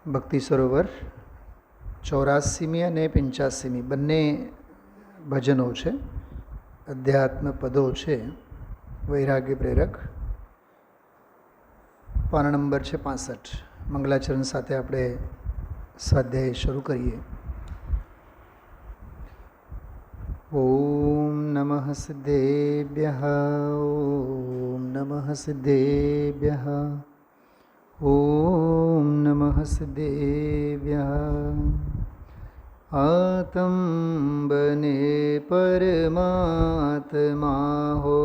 ભક્તિ સરોવર 84મી અને 85મી બંને ભજનો છે, અધ્યાત્મ પદો છે, વૈરાગ્ય પ્રેરક. પાના નંબર છે 65. મંગલાચરણ સાથે આપણે સ્વાધ્યાય શરૂ કરીએ. ઓમ નમઃ સિદ્ધેભ્યઃ, ઓમ નમઃ સિદ્ધેભ્યઃ, ઓમ નમઃ સિદ્ધેભ્યઃ. આતમ બને પરમાત્મા હો,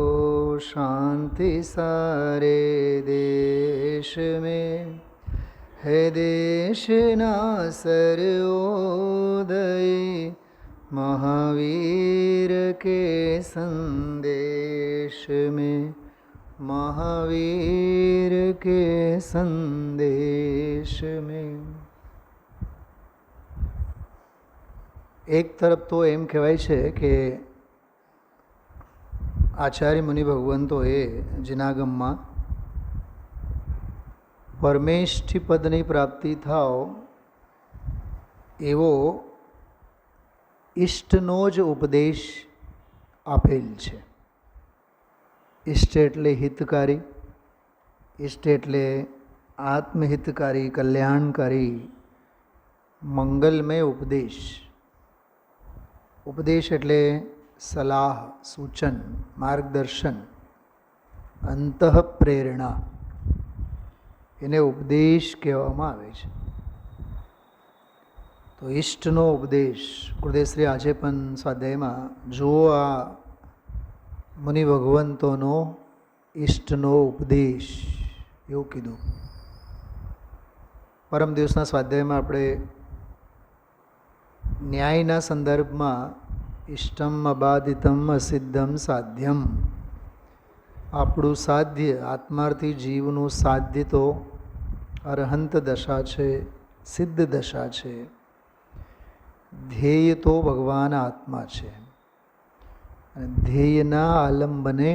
શાંતિ સારે દેશ में है देशना सर्वोदय, महावीर के संदेश में, महावीर के संदेश में. એક તરફ તો એમ કહેવાય છે કે આચાર્ય મુનિ ભગવંતોએ જિનાગમમાં પરમેષ્ઠી પદની પ્રાપ્તિ થાવ એવો ઈષ્ટનો જ ઉપદેશ આપેલ છે. ઈષ્ટ એટલે હિતકારી, ઈષ્ટ એટલે આત્મહિતકારી, કલ્યાણકારી, મંગલમય ઉપદેશ. ઉપદેશ એટલે સલાહ, સૂચન, માર્ગદર્શન, અંતઃપ્રેરણા, એને ઉપદેશ કહેવામાં આવે છે. તો ઈષ્ટનો ઉપદેશ ગુરુદેવશ્રી આજે પણ સ્વાધ્યાયમાં જો આ મુનિ ભગવંતોનો ઈષ્ટનો ઉપદેશ એવું કીધું. પરમ દિવસના સ્વાધ્યાયમાં આપણે ન્યાયના સંદર્ભમાં ઇષ્ટમ અબાધિતમ અસિદ્ધમ સાધ્યમ, આપણું સાધ્ય, આત્માર્થી જીવનું સાધ્ય તો અરહંત દશા છે, સિદ્ધ દશા છે. ધ્યેય તો ભગવાન આત્મા છે અને ધ્યેયના આલંબને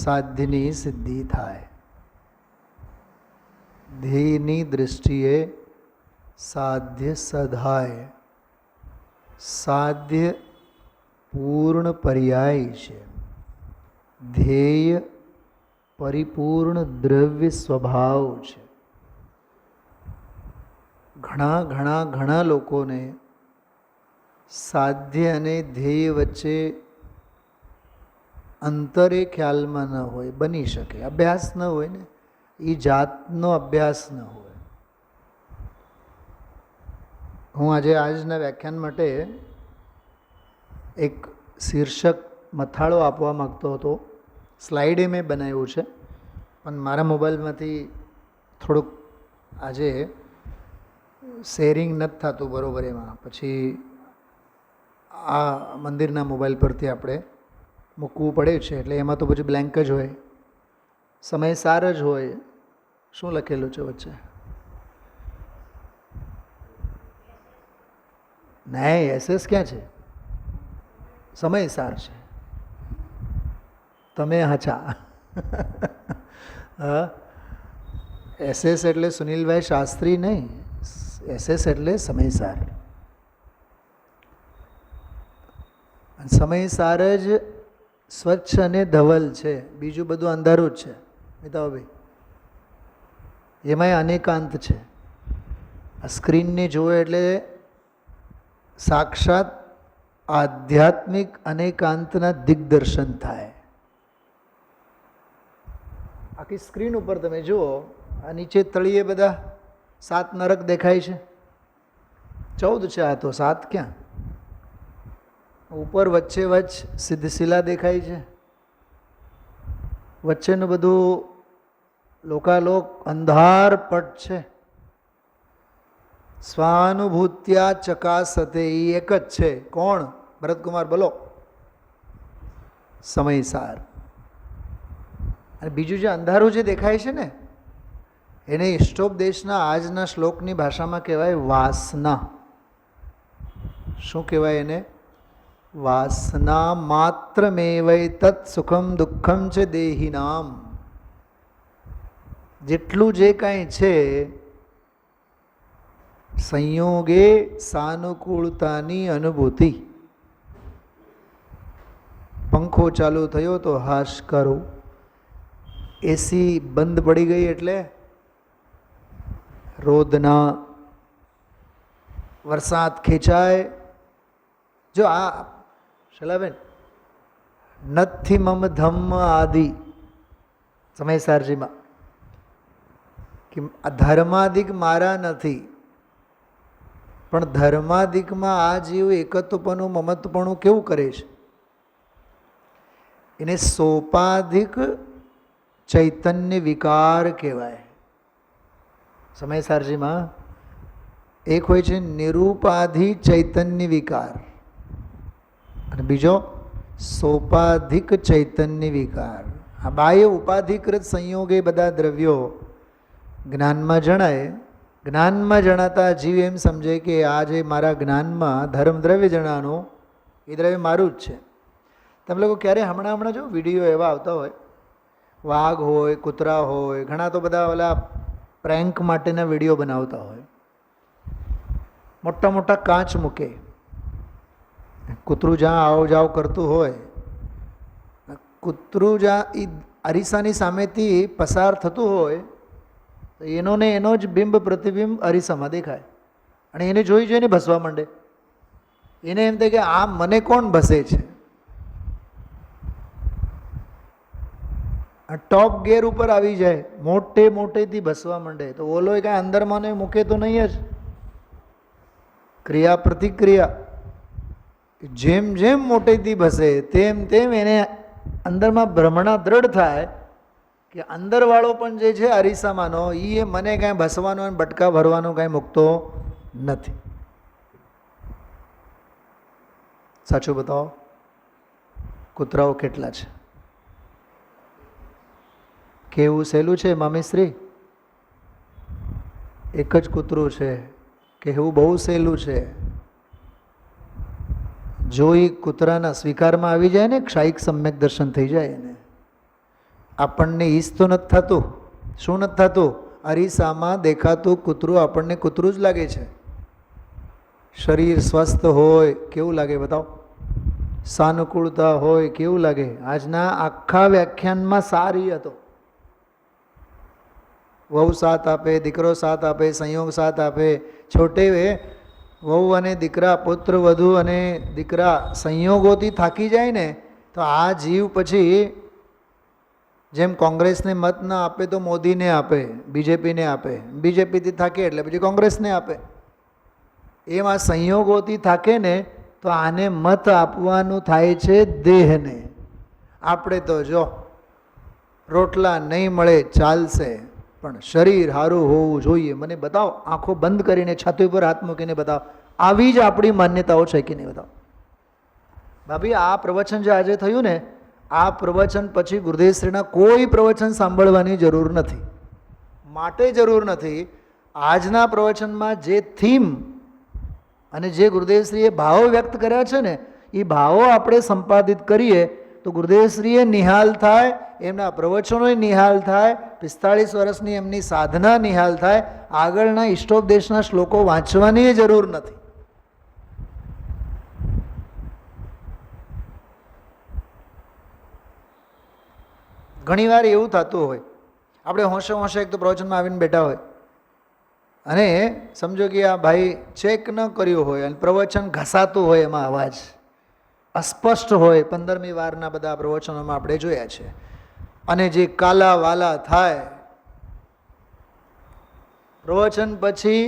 સાધ્યની સિદ્ધિ થાય. ધ્યેયની દૃષ્ટિએ સાધ્ય સધાય. સાધ્ય પૂર્ણ પર્યાય છે, ધ્યેય પરિપૂર્ણ દ્રવ્ય સ્વભાવ છે. ઘણા લોકોને સાધ્ય અને ધ્યેય વચ્ચે અંતરે ખ્યાલમાં ન હોય, બની શકે, અભ્યાસ ન હોય ને, એ જાતનો અભ્યાસ ન હોય. હું આજે આજના વ્યાખ્યાન માટે એક શીર્ષક મથાળો આપવા માગતો હતો. સ્લાઇડે મેં બનાવ્યું છે પણ મારા મોબાઈલમાંથી થોડુંક આજે શેરિંગ નથી થતું બરાબર, એમાં પછી આ મંદિરના મોબાઈલ પરથી આપણે મૂકવું પડે છે, એટલે એમાં તો પછી બ્લેન્ક જ હોય, સમય સાર જ હોય. શું લખેલું છે વચ્ચે? નહીં, એસએસ ક્યાં છે? સમય સાર છે. તમે હાચા. હા, એસએસ એટલે સુનિલભાઈ શાસ્ત્રી નહીં, એસએસ એટલે સમયસાર. સમયસાર જ સ્વચ્છ અને ધવલ છે, બીજું બધું અંધારું જ છે. મિતાભાઈ, એમાંય અનેકાંત છે. આ સ્ક્રીનને જોવે એટલે સાક્ષાત આધ્યાત્મિક અનેકાંતના દિગ્દર્શન થાય. આખી સ્ક્રીન ઉપર તમે જુઓ, આ નીચે તળિયે બધા 7 નરક દેખાય છે, 14 છે. આ તો 7 ક્યાં? ઉપર વચ્ચે સિદ્ધશિલા દેખાય છે. વચ્ચેનું બધું લોકાલોક અંધાર પટ છે. સ્વાનુભૂત્યા ચકાસતે, એ એક જ છે. કોણ? ભરતકુમાર બોલો. સમયસાર. અને બીજું જે અંધારું જે દેખાય છે ને, એને ઇષ્ટોપદેશના આજના શ્લોકની ભાષામાં કહેવાય વાસના. શું કહેવાય એને? વાસના માત્રમેવૈ તત્ સુખમ દુઃખમ ચ દેહિનામ. જેટલું જે કાંઈ છે સંયોગે સાનુકૂળતાની અનુભૂતિ. પંખો ચાલુ થયો તો હાશ કરું, એસી બંધ પડી ગઈ એટલે રોદના, વરસાદ ખેંચાય. જો આ શલાબેન નથી મમ ધમ્મ આદિ સમયસારજીમાં કે આ ધર્માદિક મારા નથી, પણ ધર્માદિકમાં આ જીવ એકત્વપણું મમત્વપણું કેવું કરે છે? એને સોપાધિક ચૈતન્ય વિકાર કહેવાય. સમયસારજીમાં એક હોય છે નિરૂપાધિ ચૈતન્ય વિકાર અને બીજો સોપાધિક ચૈતન્ય વિકાર. આ બાહ્ય ઉપાધિકૃત સંયોગે બધા દ્રવ્યો જ્ઞાનમાં જણાય. જ્ઞાનમાં જણાતા જીવ એમ સમજે કે આ જે મારા જ્ઞાનમાં ધર્મ દ્રવ્ય જણાનું એ દ્રવ્ય મારું જ છે. તમે લોકો ક્યારે હમણાં જો વિડીયો એવા આવતા હોય, વાઘ હોય, કૂતરા હોય, ઘણા તો બધા ઓલા પ્રેન્ક માટેના વિડીયો બનાવતા હોય, મોટા મોટા કાચ મૂકે, કૂતરું જ્યાં આવ જાવ કરતું હોય, કૂતરું જ્યાં એ અરીસાની સામેથી પસાર થતું હોય તો એનો ને એનો જ બિંબ પ્રતિબિંબ અરીસામાં દેખાય અને એને જોઈ જોઈને ભસવા માંડે. એને એમ થાય કે આ મને કોણ ભસે છે. ટોપ ગેર ઉપર આવી જાય, મોટેથી ભસવા માંડે તો ઓલો કાંઈ અંદરમાં ને મૂકે તો નહીં જ. ક્રિયા પ્રતિક્રિયા, જેમ જેમ મોટેથી ભસે તેમ તેમ એને અંદરમાં ભ્રમણા દ્રઢ થાય કે અંદરવાળો પણ જે છે અરીસામાંનો એ મને કાંઈ ભસવાનો અને બટકા ભરવાનો કાંઈ મૂકતો નથી. સાચું બતાવો, કૂતરાઓ કેટલા છે? કેવું સહેલું છે મામીશ્રી? એક જ કૂતરું છે, કહેવું બહુ સહેલું છે. જો એ કૂતરાના સ્વીકારમાં આવી જાય ને, ક્ષાયિક સમ્યક દર્શન થઈ જાય એને, આપણને ઈસ તો નથી થતું. શું નથી થતું? અરીસામાં દેખાતું કૂતરું આપણને કૂતરું જ લાગે છે. શરીર સ્વસ્થ હોય કેવું લાગે બતાવો? સાનુકૂળતા હોય કેવું લાગે? આજના આખા વ્યાખ્યાનમાં સારી હતો. વહુ સાથ આપે, દીકરો સાથ આપે, સંયોગ સાથ આપે. છોટે વહુ અને દીકરા, પુત્ર વધુ અને દીકરા સંયોગોથી થાકી જાય ને તો આ જીવ પછી જેમ કોંગ્રેસને મત ના આપે તો મોદીને આપે, બીજેપીને આપે, બીજેપીથી થાકે એટલે પછી કોંગ્રેસને આપે. એમ આ સંયોગોથી થાકે ને તો આને મત આપવાનું થાય છે દેહને. આપણે તો જો રોટલા નહીં મળે ચાલશે, પણ શરીર સારું હોવું જોઈએ. મને બતાવો, આંખો બંધ કરીને છાતી ઉપર હાથ મૂકીને બતાવો, આવી જ આપણી માન્યતાઓ છે કે નહીં? બતાવો ભાભી. આ પ્રવચન જે આજે થયું ને, આ પ્રવચન પછી ગુરુદેવશ્રીના કોઈ પ્રવચન સાંભળવાની જરૂર નથી. માટે જરૂર નથી. આજના પ્રવચનમાં જે થીમ અને જે ગુરુદેવશ્રીએ ભાવો વ્યક્ત કર્યા છે ને, એ ભાવો આપણે સંપાદિત કરીએ તો ગુરુદેવશ્રીએ નિહાલ થાય, એમના પ્રવચનોય નિહાલ થાય, 45 વર્ષની એમની સાધના નિહાલ થાય. આગળના ઇષ્ટોપદેશના શ્લોકો વાંચવાની જરૂર નથી. ઘણીવાર એવું થતું હોય, આપણે હોંશે હોંશે એક તો પ્રવચનમાં આવીને બેઠા હોય અને સમજો કે આ ભાઈ ચેક ન કર્યું હોય અને પ્રવચન ઘસાતું હોય, એમાં અવાજ અસ્પષ્ટ હોય. 15મી વારના બધા પ્રવચનોમાં આપણે જોયા છે. અને જે કાલા વાલા થાય, પ્રવચન પછી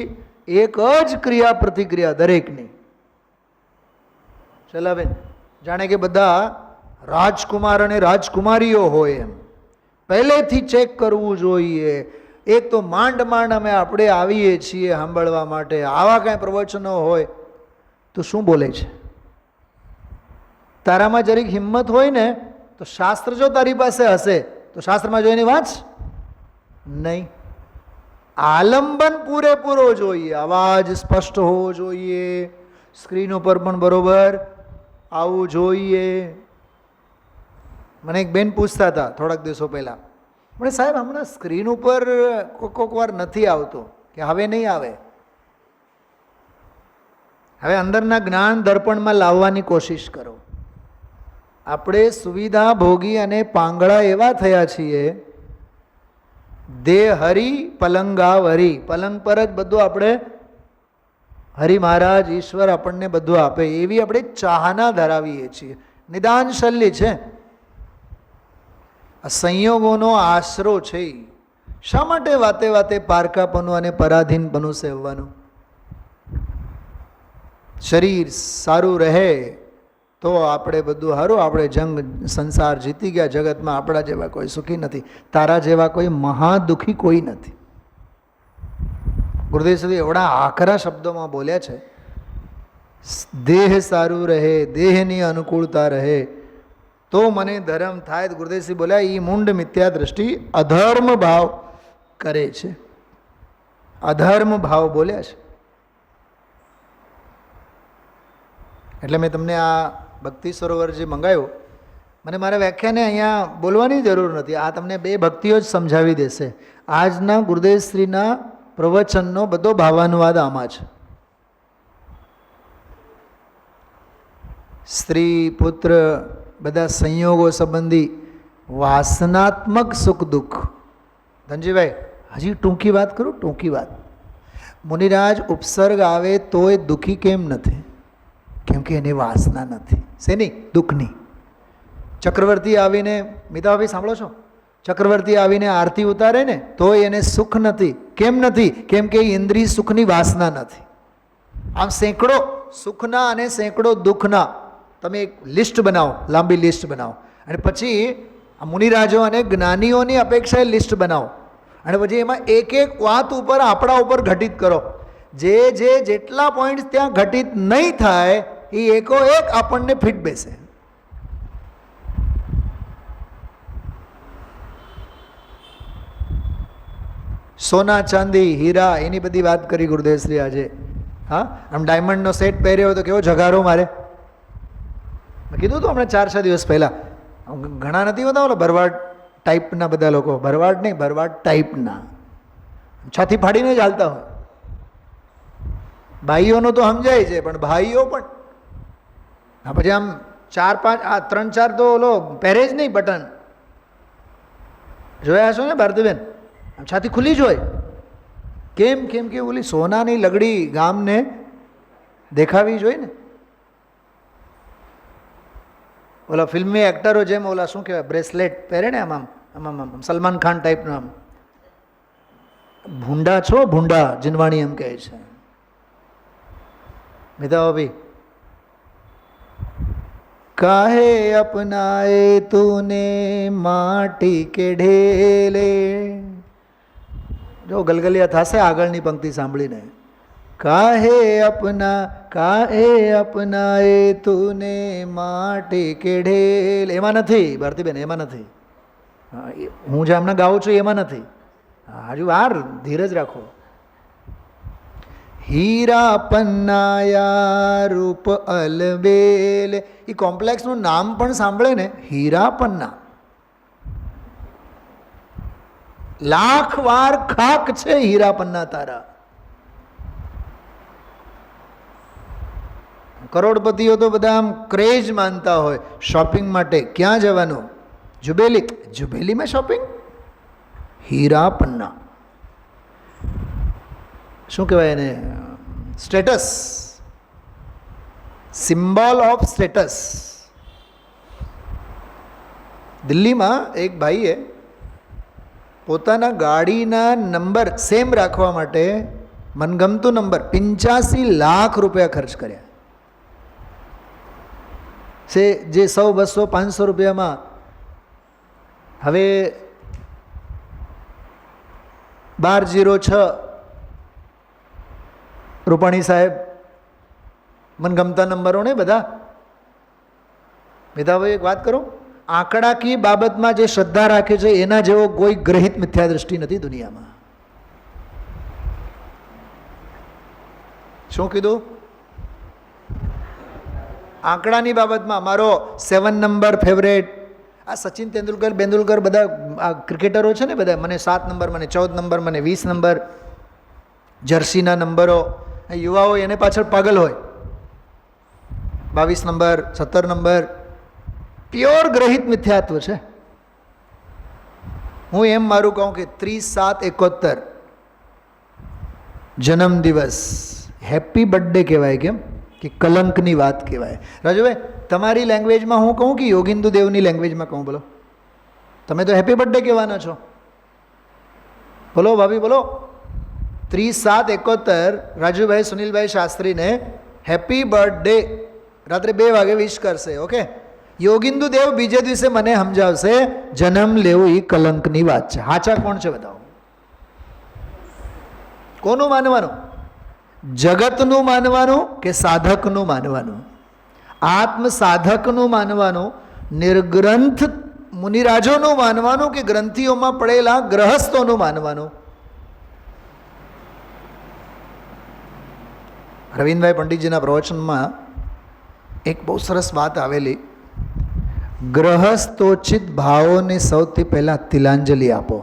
એક જ ક્રિયા પ્રતિક્રિયા દરેકની. ચલાબેન જાણે કે બધા રાજકુમાર અને રાજકુમારીઓ હોય એમ પહેલેથી ચેક કરવું જોઈએ. એક તો માંડ અમે આપણે આવીએ છીએ સાંભળવા માટે. આવા કાંઈ પ્રવચનો હોય તો શું બોલે છે? તારામાં જરીક હિંમત હોય ને તો શાસ્ત્ર જો તારી પાસે હશે તો શાસ્ત્રમાં જોઈને વાંચ. નહીં, આલંબન પૂરેપૂરો જોઈએ, અવાજ સ્પષ્ટ હોવો જોઈએ, સ્ક્રીન ઉપર પણ બરોબર આવવું જોઈએ. મને એક બેન પૂછતા હતા થોડાક દિવસો પહેલાં, મને સાહેબ હમણાં સ્ક્રીન ઉપર કોક વાર નથી આવતો, કે હવે નહીં આવે. હવે અંદરના જ્ઞાન દર્પણમાં લાવવાની કોશિશ કરો. આપણે સુવિધા ભોગી અને પાંગળા એવા થયા છીએ, દેહ હરી પલંગા વરી, પલંગ પર જ બધું આપણે હરિ મહારાજ ઈશ્વર આપણને બધું આપે એવી આપણે ચાહના ધરાવીએ છીએ. નિદાન શલ્ય છે, આ સંયોગોનો આશરો છે. શા માટે વાતે વાતે પારકાપનું અને પરાધીનપનું સેવવાનું? શરીર સારું રહે તો આપણે બધું સારું. આપણે જંગ સંસાર જીતી ગયા. જગતમાં આપણા જેવા કોઈ સુખી નથી, તારા જેવા કોઈ મહાદુખી કોઈ નથી. ગુરુદેવ શ્રી એવડા આકરા શબ્દોમાં બોલ્યા છે, દેહ સારું રહે, દેહની અનુકૂળતા રહે તો મને ધર્મ થાય. ગુરુદેવશ્રી બોલ્યા એ મૂંડ મિથ્યા દ્રષ્ટિ અધર્મ ભાવ કરે છે. અધર્મ ભાવ બોલ્યા છે. એટલે મેં તમને આ ભક્તિ સરોવર જે મંગાવ્યું, મને મારા વ્યાખ્યાને અહીંયા બોલવાની જરૂર નથી. આ તમને બે ભક્તિઓ જ સમજાવી દેશે. આજના ગુરુદેવશ્રીના પ્રવચનનો બધો ભાવાનુવાદ આમાં છે. સ્ત્રી પુત્ર બધા સંયોગો સંબંધી વાસનાત્મક સુખ દુઃખ. ધનજીભાઈ હજી ટૂંકી વાત કરું, ટૂંકી વાત. મુનિરાજ ઉપસર્ગ આવે તોય દુઃખી કેમ નથી? કેમ કે એની વાસના નથી. શેની? દુઃખની. ચક્રવર્તી આવીને, મિતાભાઈ સાંભળો છો, ચક્રવર્તી આવીને આરતી ઉતારે ને તોય એને સુખ નથી. કેમ નથી? કેમ કે ઇન્દ્રિય સુખની વાસના નથી. આમ સેંકડો સુખના અને સેંકડો દુઃખના તમે એક લિસ્ટ બનાવો, લાંબી લિસ્ટ બનાવો, અને પછી આ મુનિરાજો અને જ્ઞાનીઓની અપેક્ષાએ લિસ્ટ બનાવો, અને પછી એમાં એક એક વાત ઉપર આપણા ઉપર ઘટિત કરો. જેટલા પોઈન્ટ ત્યાં ઘટિત નહીં થાય એ એકો એક આપણને ફિટ બેસે. સોના ચાંદી હીરા એની બધી વાત કરી ગુરુદેવશ્રી આજે. હા, આમ ડાયમંડનો સેટ પહેર્યો હોય તો કેવો જગારો મારે. મેં કીધું હતું હમણાં 4-6 દિવસ પહેલાં. ઘણા નથી હોતા ઓલા ભરવાડ ટાઈપના બધા લોકો, ભરવાડ નહીં, ભરવાડ ટાઈપના, છાતી ફાડીને જ હાલતા હોય. ભાઈઓનું તો સમજાય છે, પણ ભાઈઓ પણ હા પછી આમ 4-5 આ 3-4 તો ઓલો પહેરે જ નહીં બટન. જોયા છો ને ભારતીબેન? આમ છાતી ખુલ્લી જ હોય. કેમ? કેમ કે ઓલી સોનાની લગડી ગામને દેખાવી જોઈએ ને. ઓલા ફિલ્મી એક્ટરો જેમ ઓલા શું કહેવાય બ્રેસલેટ પહેરે ને આમ આમ આમ આમ સલમાન ખાન ટાઈપનું આમ. ભૂંડા છો ભૂંડા, જીનવાણી એમ કહે છે. મિતાભાઈ કાહે અપનાએ તુને માટી કે ઢેલે. જો ગલગલિયા થશે આગળની પંક્તિ સાંભળીને. કાહે અપનાએ તુને માટી કે ઢેલ. એમાં નથી ભારતીબેન, એમાં નથી. હું જે હમણાં ગાઉં છું એમાં નથી. હજુ વાર ધીરજ રાખો. હીરા પન્નાયા રૂપ અલબેલે. એ કોમ્પ્લેક્સનું નામ પણ સાંભળે ને, હીરા પન્ના. લાખ વાર ખાક છે હીરા પન્ના તારા. કરોડપતિઓ તો બધા આમ ક્રેઝ માનતા હોય શોપિંગ માટે. ક્યાં જવાનું? જુબેલી. જુબેલીમાં શોપિંગ? હીરા પન્ના. શું કહેવાય એને? Status, symbol of status. દિલ્હીમાં એક ભાઈએ પોતાના ગાડીના નંબર સેમ રાખવા માટે મનગમતું નંબર 85 લાખ રૂપિયા ખર્ચ કર્યા છે. જે 100, 200, 500 રૂપિયામાં હવે 1206 રૂપાણી સાહેબ મનગમતા નંબરો ને બધા. મિતાભાઈ એક વાત કરું, આંકડાકીય બાબતમાં જે શ્રદ્ધા રાખે છે એના જેવો કોઈ ગ્રહિત મિથ્યા દ્રષ્ટિ નથી દુનિયામાં. શું કીધું? આંકડાની બાબતમાં મારો 7 નંબર ફેવરેટ. આ સચિન તેંડુલકર બેંદુલકર બધા આ ક્રિકેટરો છે ને બધા, મને 7 નંબર, મને 14 નંબર, મને 20 નંબર, જર્સીના નંબરો. યુવાઓ એને પાછળ પાગલ હોય. 22 નંબર, 17 નંબર પ્યોર ગ્રહિત મિથ્યાત્વ છે. હું એમ મારું કહું કે 30/7/71 જન્મદિવસ હેપી બર્થડે કહેવાય, કેમ કે કલંકની વાત કહેવાય. રાજુભાઈ તમારી લેંગ્વેજમાં હું કહું કે યોગિંદુ દેવની લેંગ્વેજમાં કહું? બોલો, તમે તો હેપી બર્થડે કહેવાના છો. બોલો ભાભી બોલો. 30/7/71 રાજુભાઈ સુનિલભાઈ શાસ્ત્રીને હેપી બર્થડે રાત્રે 2 વાગે વિશ કરશે. ઓકે, યોગિંદુ દેવ બીજે દિવસે મને સમજાવશે જન્મ લેવું એ કલંકની વાત છે. હાચા કોણ છે બતાવો? કોનું માનવાનું? જગતનું માનવાનું કે સાધકનું માનવાનું? આત્મ સાધકનું માનવાનું, નિર્ગ્રંથ મુનિરાજોનું માનવાનું કે ગ્રંથિઓમાં પડેલા ગ્રહસ્થોનું માનવાનું? રવિન્દ્રભાઈ પંડિતજીના પ્રવચનમાં એક બહુ સરસ વાત આવેલી. ગ્રહસ્થોચિત ભાવોને સૌથી પહેલાં તિલાંજલિ આપો.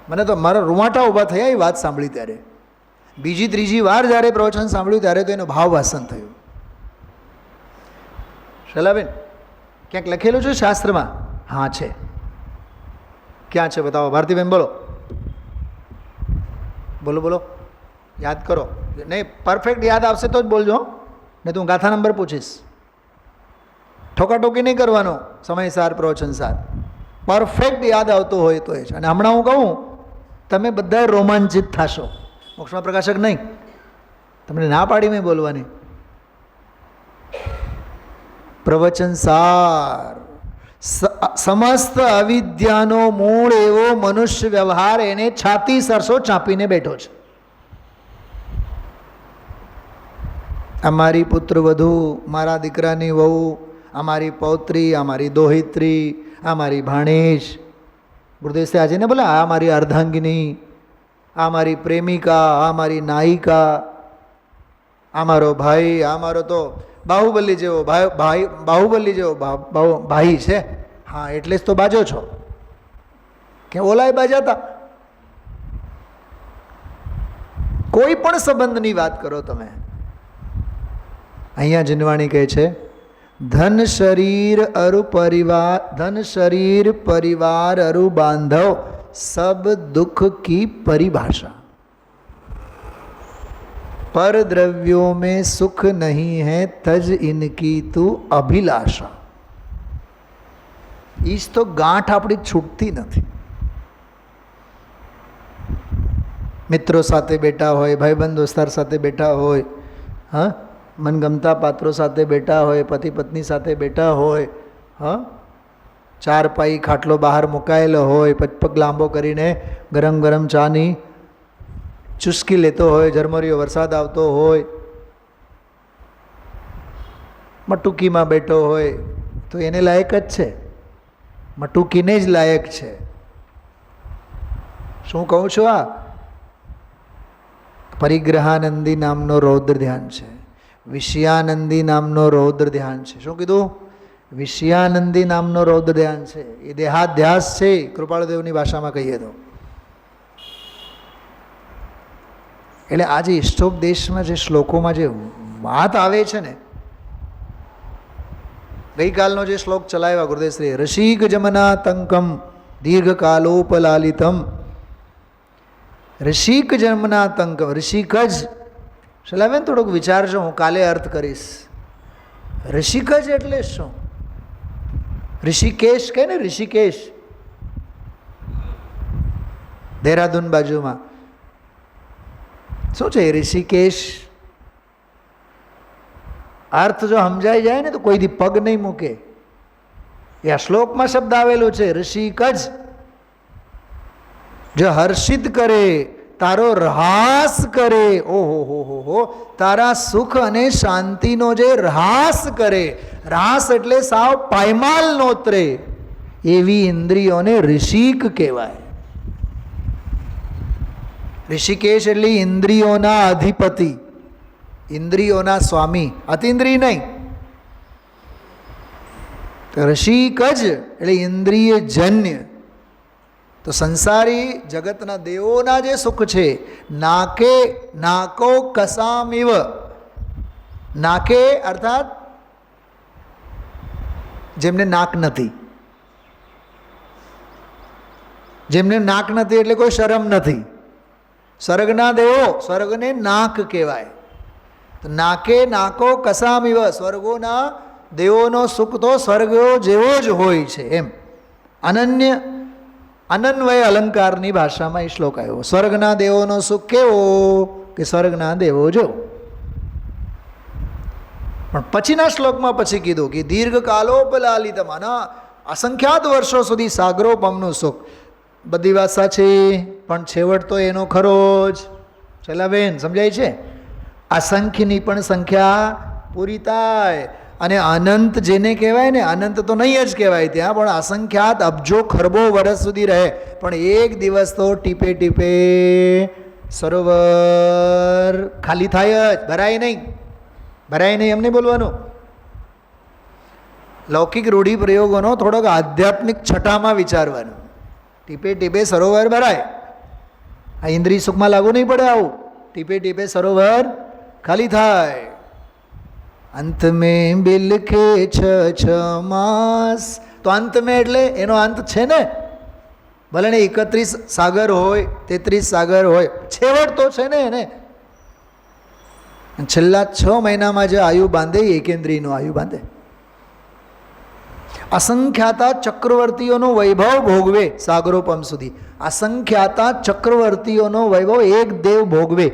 મને તો મારા રૂવાટા ઊભા થયા એ વાત સાંભળી ત્યારે. બીજી ત્રીજી વાર જ્યારે પ્રવચન સાંભળ્યું ત્યારે તો એનો ભાવ વાસન થયું. શૈલાબેન ક્યાંક લખેલું છે શાસ્ત્રમાં? હા છે. ક્યાં છે બતાવો ભારતીબેન? બોલો બોલો બોલો, યાદ કરો. નહીં, પરફેક્ટ યાદ આવશે તો જ બોલજો, નહીં તો હું ગાથા નંબર પૂછીશ. ઠોકાઠોકી નહીં કરવાનો, સમયસાર પ્રવચનસાર. પરફેક્ટ યાદ આવતો હોય તો એ છે. અને હમણાં હું કહું તમે બધા રોમાંચિત થશો. મોક્ષમાં પ્રકાશક નહીં, તમને ના પાડી મેં બોલવાની. પ્રવચનસાર સમસ્ત અવિદ્યાનો મૂળ એવો મનુષ્ય વ્યવહાર એને છાતી સરસો ચાંપીને બેઠો છે. અમારી પુત્ર વધુ, મારા દીકરાની વહુ, અમારી પૌત્રી, અમારી દોહિત્રી, અમારી ભાણેજ, ગુરુદેવ આજે ને બોલા આ મારી અર્ધાંગિની, આ મારી પ્રેમિકા, આ મારી નાયિકા, આ મારો ભાઈ, આ મારો તો બાહુબલી જેવો ભાઈ, બાહુબલી જેવો ભાઈ છે. હા એટલે જ તો બાજો છો કે ઓલાય બાજાતા. કોઈ પણ સંબંધની વાત કરો તમે, અહીંયા જીનવાણી કહે છે ધન શરીર અરુ પરિવાર, ધન શરીર પરિવાર અરુ બાંધવ सब दुख की परिभाषा. पर द्रव्यों में सुख नहीं है तज इनकी तू अभिलाषा. ઈજ તો ગાંઠ આપણી છૂટતી નથી. મિત્રો સાથે બેઠા હોય, ભાઈબંધ દોસ્તાર સાથે બેઠા હોય, હા મનગમતા પાત્રો સાથે બેઠા હોય, પતિ પત્ની સાથે બેઠા હોય, હા ચાર પાઈ ખાટલો બહાર મુકાયેલો હોય, પગ લાંબો કરીને ગરમ ગરમ ચાની ચુસ્કી લેતો હોય, ઝરમરીયો વરસાદ આવતો હોય, મટુકીમાં બેઠો હોય તો એને લાયક જ છે, મટુકીને જ લાયક છે. શું કહું છું? આ પરિગ્રહાનંદી નામનો રૌદ્ર ધ્યાન છે, વિષયાનંદી નામનો રૌદ્ર ધ્યાન છે. શું કીધું? વિષયાનંદી નામનો રૌદ્ર ધ્યાન છે. એ દેહાધ્યાસ છે, કૃપાળદેવની ભાષામાં કહીએ તો. એટલે આજે ઇષ્ટોપદેશમાં જે શ્લોકોમાં જે વાત આવે છે ને, ગઈકાલનો જે શ્લોક ચલાવ્યા ગુરુદેવશ્રી, રસિક જમના તંકમ દીર્ઘકાલોપલાલિતમ. ઋષિક જન્મના તંકમ, ઋષિક જ ચલાવે ને, થોડુંક વિચારજો, હું કાલે અર્થ કરીશ. ઋષિક જ એટલે શું? ઋષિકેશ કહે ને, ઋષિકેશ દેહરાદૂન બાજુમાં શું છે ઋષિકેશ? અર્થ જો સમજાઈ જાય ને તો કોઈ દી પગ નહીં મૂકે. એ આ શ્લોકમાં શબ્દ આવેલો છે, ઋષિક જ. જો હર્ષિત કરે, તારો રહાસ કરે, ઓહો હો હો હો, તારા સુખ અને શાંતિનો જે રહાસ કરે, રહાસ એટલે સાવ પાયમાલ નોતરે, એવી ઇન્દ્રિયોને ઋષિક કહેવાય. ઋષિકેશ એટલે ઇન્દ્રિયોના અધિપતિ, ઇન્દ્રિયોના સ્વામી, અતિન્દ્રિય નહીં. ઋષિક જ એટલે ઇન્દ્રિય જન્ય. તો સંસારી જગતના દેવોના જે સુખ છે, નાકો કસામિવ, નાકે અર્થાત જેમને નાક નથી, જેમને નાક નથી એટલે કોઈ શરમ નથી. સ્વર્ગના દેવો, સ્વર્ગને નાક કહેવાય. તો નાકે નાકો કસામિવ, સ્વર્ગોના દેવોનો સુખ તો સ્વર્ગ જેવો જ હોય છે એમ. અનન્વય અલંકારની ભાષામાં એ શ્લોક આવ્યો. સ્વર્ગના દેવોનો સુખ કેવો કે સ્વર્ગના દેવો જેવો. પણ પછીના શ્લોકમાં પછી કીધું કે દીર્ઘકાલોપલાલિતમ, આના અસંખ્યાત વર્ષો સુધી સાગરોપમનું સુખ. બધી વાત સાચી, પણ છેવટ તો એનો ખરો જ. છેલ્લા બેન સમજાય છે? અસંખ્યની પણ સંખ્યા પૂરી થાય. અને અનંત જેને કહેવાય ને, અનંત તો નહીં જ કહેવાય ત્યાં, પણ અસંખ્યાત અબજો ખરબો વર્ષ સુધી રહે, પણ એક દિવસ તો ટીપે ટીપે સરોવર ખાલી થાય જ, ભરાય નહીં. ભરાય નહીં એમ નહીં બોલવાનું. લૌકિક રૂઢિપ્રયોગોનો થોડોક આધ્યાત્મિક છટામાં વિચારવાનું. ટીપે ટીપે સરોવર ભરાય. આ ઇન્દ્રિય સુખમાં લાગુ નહીં પડે આવું. ટીપે ટીપે સરોવર ખાલી થાય. અંત મેં બિલખે છ માસ. તો અંત મેં એટલે એનો અંત છે ને, ભલે ને 31 સાગર હોય, 33 સાગર હોય, છેવટ તો છે ને એને. છેલ્લા 6 મહિનામાં જે આયુ બાંધે એ એકેન્દ્રિયનો આયુ બાંધે. અસંખ્યાતા ચક્રવર્તીઓનો વૈભવ ભોગવે સાગરોપમ સુધી. અસંખ્યાતા ચક્રવર્તીઓનો વૈભવ એક દેવ ભોગવે.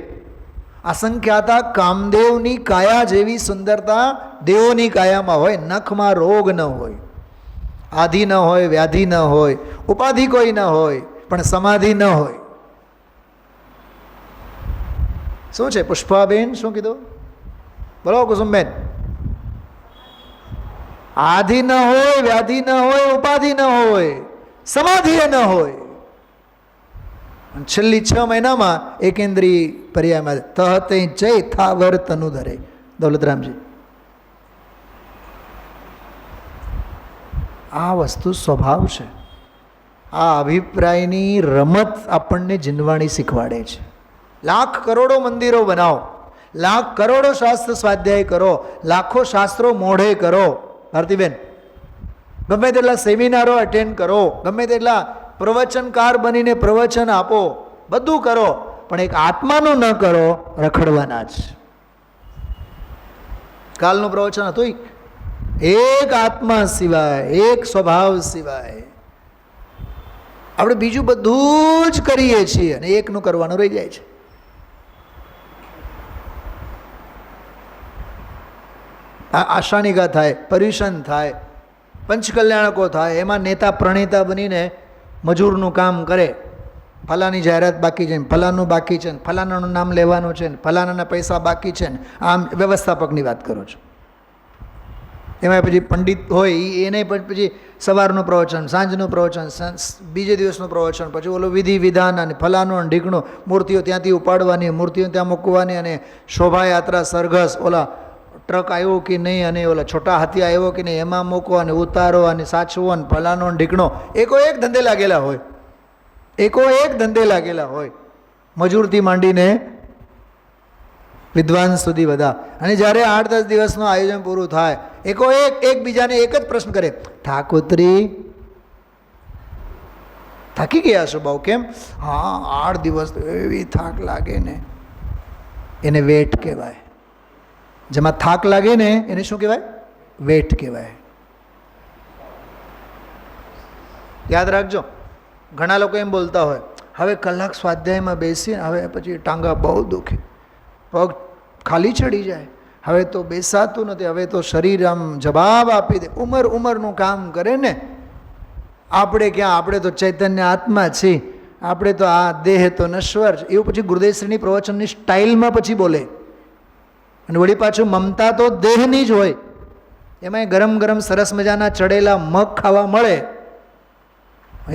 અસંખ્યાતા કામદેવની કાયા જેવી સુંદરતા દેવોની કાયામાં હોય. નખમાં રોગ ન હોય, આધિ ન હોય, વ્યાધિ ન હોય, ઉપાધિ કોઈ ન હોય, પણ સમાધિ ન હોય. શું છે પુષ્પાબેન, શું કીધું? બોલો કુસુમબેન. આધિ ન હોય, વ્યાધિ ન હોય, ઉપાધિ ન હોય, સમાધિ ન હોય. છેલ્લી 6 મહિનામાં એકેન્દ્રીય પર્યાયમાં તહતે જય થાવર તનુ ધરે. દૌલતરામજી, આ વસ્તુ સ્વભાવ છે. આ અભિપ્રાયની રમત આપણને જીનવાણી શીખવાડે છે. લાખ કરોડો મંદિરો બનાવો, લાખ કરોડો શાસ્ત્ર સ્વાધ્યાય કરો, લાખો શાસ્ત્રો મોઢે કરો. ભારતીબેન, ગમે તેટલા સેમિનારો અટેન્ડ કરો, ગમે તેટલા પ્રવચનકાર બનીને પ્રવચન આપો, બધું કરો, પણ એક આત્માનું ન કરો, રખડવાના જ. કાલનું પ્રવચન હતું એક આત્મા સિવાય, એક સ્વભાવ સિવાય આપણે બીજું બધું જ કરીએ છીએ અને એકનું કરવાનું રહી જાય છે. આશાનિકા થાય, પર્યુષણ થાય, પંચકલ્યાણકો થાય, એમાં નેતા પ્રણેતા બનીને મજૂરનું કામ કરે. ફલાની જાહેરાત બાકી છે, ફલાનું બાકી છે, ફલાનાનું નામ લેવાનું છે, ફલાનાના પૈસા બાકી છે, આમ વ્યવસ્થાપકની વાત કરો છો. એમાં પછી પંડિત હોય એને પછી સવારનું પ્રવચન, સાંજનું પ્રવચન, બીજે દિવસનું પ્રવચન, પછી ઓલું વિધિ વિધાન અને ફલાનું અને ઢીકણું, મૂર્તિઓ ત્યાંથી ઉપાડવાની, મૂર્તિઓ ત્યાં મૂકવાની, અને શોભાયાત્રા સરઘસ, ઓલા ટ્રક આવ્યો કે નહીં, અને ઓલા છોટા હાથી આવ્યો કે નહીં, એમાં મૂકો અને ઉતારો અને સાચવો અને ફલાનો ઢીકણો. એકો એક ધંધે લાગેલા હોય, એકો એક ધંધે લાગેલા હોય, મજૂરથી માંડીને વિદ્વાન સુધી બધા. અને જ્યારે 8-10 દિવસનું આયોજન પૂરું થાય, એકો એકબીજાને એક જ પ્રશ્ન કરે, ઠાકોતરી થાકી ગયા છો બહુ? કેમ? હા, 8 દિવસ એવી થાક લાગે ને, એને વેટ કહેવાય. જેમાં થાક લાગે ને એને શું કહેવાય? વેટ કહેવાય. યાદ રાખજો. ઘણા લોકો એમ બોલતા હોય, હવે કલાક સ્વાધ્યાયમાં બેસીને હવે પછી ટાંગા બહુ દુખે, પગ ખાલી ચડી જાય, હવે તો બેસાતું નથી, હવે તો શરીર આમ જવાબ આપી દે. ઉંમરનું કામ કરે ને. આપણે ક્યાં? આપણે તો ચૈતન્ય આત્મા છીએ, આપણે તો આ દેહ તો નશ્વર છે. એવું પછી ગુરુદેવશ્રીની પ્રવચનની સ્ટાઇલમાં પછી બોલે. અને વળી પાછું મમતા તો દેહની જ હોય. એમાંય ગરમ ગરમ સરસ મજાના ચડેલા મગ ખાવા મળે,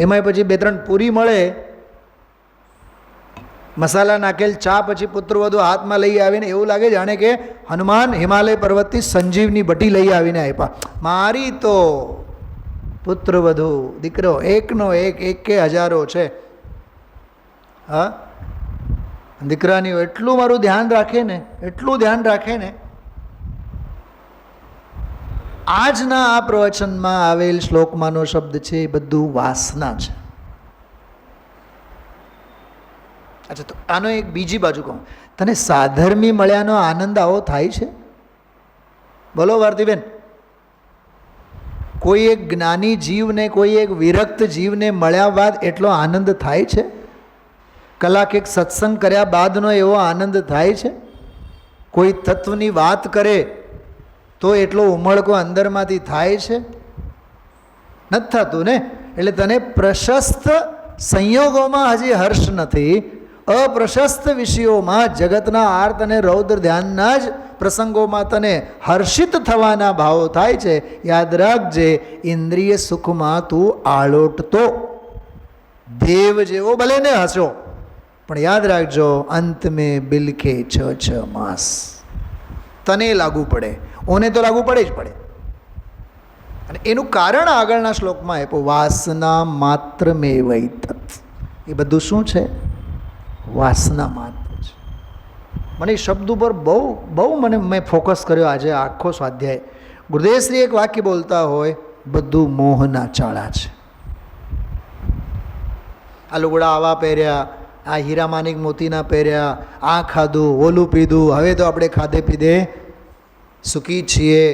એમાંય પછી 2-3 પૂરી મળે, મસાલા નાખેલ ચા, પછી પુત્રવધુ હાથમાં લઈ આવીને એવું લાગે જાણે કે હનુમાન હિમાલય પર્વતથી સંજીવની ભટ્ટી લઈ આવીને આપ્યા. મારી તો પુત્રવધુ દીકરો એકનો એક કે હજારો છે. હા, દીકરાની એટલું મારું ધ્યાન રાખે ને, એટલું ધ્યાન રાખે ને. આજના આ પ્રવચનમાં આવેલ શ્લોકમાંનો શબ્દ છે એ બધું વાસના છે. અચ્છા, તો આનો એક બીજી બાજુ કહું, તને સાધર્મી મળ્યાનો આનંદ આવો થાય છે? બોલો ભારતીબેન. કોઈ એક જ્ઞાની જીવને, કોઈ એક વિરક્ત જીવને મળ્યા બાદ એટલો આનંદ થાય છે? કલાક એક સત્સંગ કર્યા બાદનો એવો આનંદ થાય છે? કોઈ તત્વની વાત કરે તો એટલો ઉમળકો અંદરમાંથી થાય છે? નથી થતું ને. એટલે તને પ્રશસ્ત સંયોગોમાં હજી હર્ષ નથી, અપ્રશસ્ત વિષયોમાં, જગતના આર્ત અને રૌદ્ર ધ્યાનના જ પ્રસંગોમાં તને હર્ષિત થવાના ભાવો થાય છે. યાદ રાખજે, ઇન્દ્રિય સુખમાં તું આળોટતો દેવ જેવો ભલે ને હસો, પણ યાદ રાખજો, અંત મેં બિલકે 6 માસ તને લાગુ પડે, ઓને તો લાગુ પડે જ પડે. અને એનું કારણ આગળના શ્લોકમાં આપ્યું, વાસના માત્ર મેં વૈતત. એ બધું શું છે? વાસના માત્ર છે. મને એ શબ્દ ઉપર બહુ મેં ફોકસ કર્યો આજે આખો સ્વાધ્યાય. ગુરુદેવશ્રી એક વાક્ય બોલતા હોય, બધું મોહના ચાળા છે. આ લુગડા આવા પહેર્યા, આ હીરા માણિક મોતીના પહેર્યા, આ ખાધું, ઓલું પીધું, હવે તો આપણે ખાધે પીધે સુખી છીએ.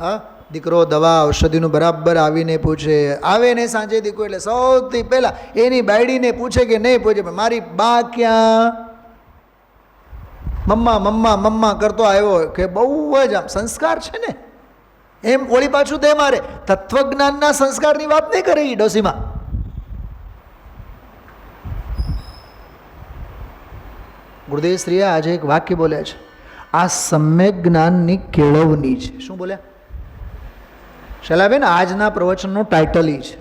હા, દીકરો દવા ઔષધિનું બરાબર આવીને પૂછે, આવે ને સાંજે દીકરો એટલે સૌથી પહેલાં એની બાયડીને પૂછે કે નહીં પૂછે, મારી બા ક્યાં? મમ્મા મમ્મા મમ્મા કરતો આવ્યો કે બહુ જ આમ સંસ્કાર છે ને. એમ ઓળી પાછું તે મારે તત્વજ્ઞાનના સંસ્કારની વાત નહીં કરે એ ડોસીમાં. ગુરુદેવશ્રીએ આજે એક વાક્ય બોલ્યા છે, આ સમ્યક જ્ઞાનની કેળવણી છે. શું બોલ્યા શૈલાબેન? આજના પ્રવચનનો ટાઇટલ એ છે.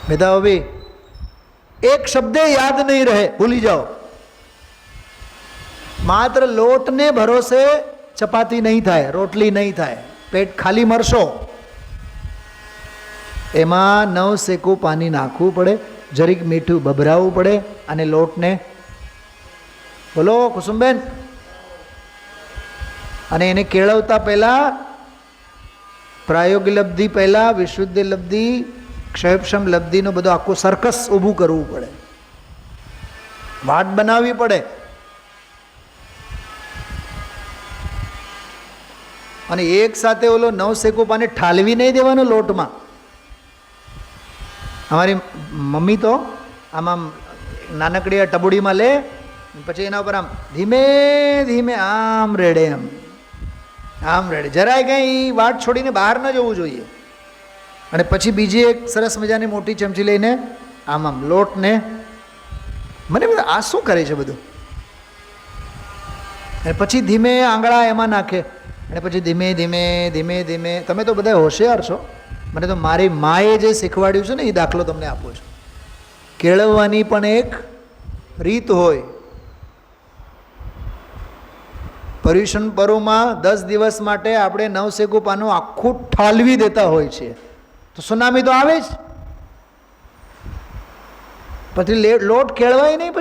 મેધાવી એક શબ્દ યાદ નહીં રહે, ભૂલી જાઓ. માત્ર લોટને ભરોસે ચપાતી નહીં થાય, રોટલી નહીં થાય, પેટ ખાલી મરશો. એમાં 9 સેકું પાણી નાખવું પડે, જરીક મીઠું ભભરાવવું પડે, અને લોટને બોલો કુસુમબેન, અને એને કેળવતા પહેલાં પ્રાયોગિક લબ્ધિ પહેલાં વિશુદ્ધ લબ્ધિ, ક્ષયક્ષમ લબ્ધિનું બધું આખું સર્કસ ઊભું કરવું પડે, વાટ બનાવવી પડે. અને એક સાથે ઓલો 9 સેકું પાણી ઠાલવી નહીં દેવાનું લોટમાં. અમારી મમ્મી તો આમાં નાનકડી ટબુડીમાં લે, પછી એના ઉપર આમ ધીમે ધીમે આમ રેડે, આમ રેડે, જરાય કંઈ વાટ છોડીને બહાર ન જવું જોઈએ. અને પછી બીજી એક સરસ મજાની મોટી ચમચી લઈને આમ લોટને, મને બધા આ શું કરે છે બધું. અને પછી ધીમે આંગળા એમાં નાખે, અને પછી ધીમે ધીમે ધીમે ધીમે. તમે તો બધા હોશિયાર છો, મને તો મારી માએ જે શીખવાડ્યું છે ને એ દાખલો તમને આપું છું. કેળવવાની પણ એક રીત હોય. પર્યુષણ પર્વમાં 10 દિવસ માટે આપણે 9 સેકું પાનું આખું ઠાલવી દેતા હોય છે, તો સુનામી તો આવે જ. પછી લોટ કેળવાય નહીં,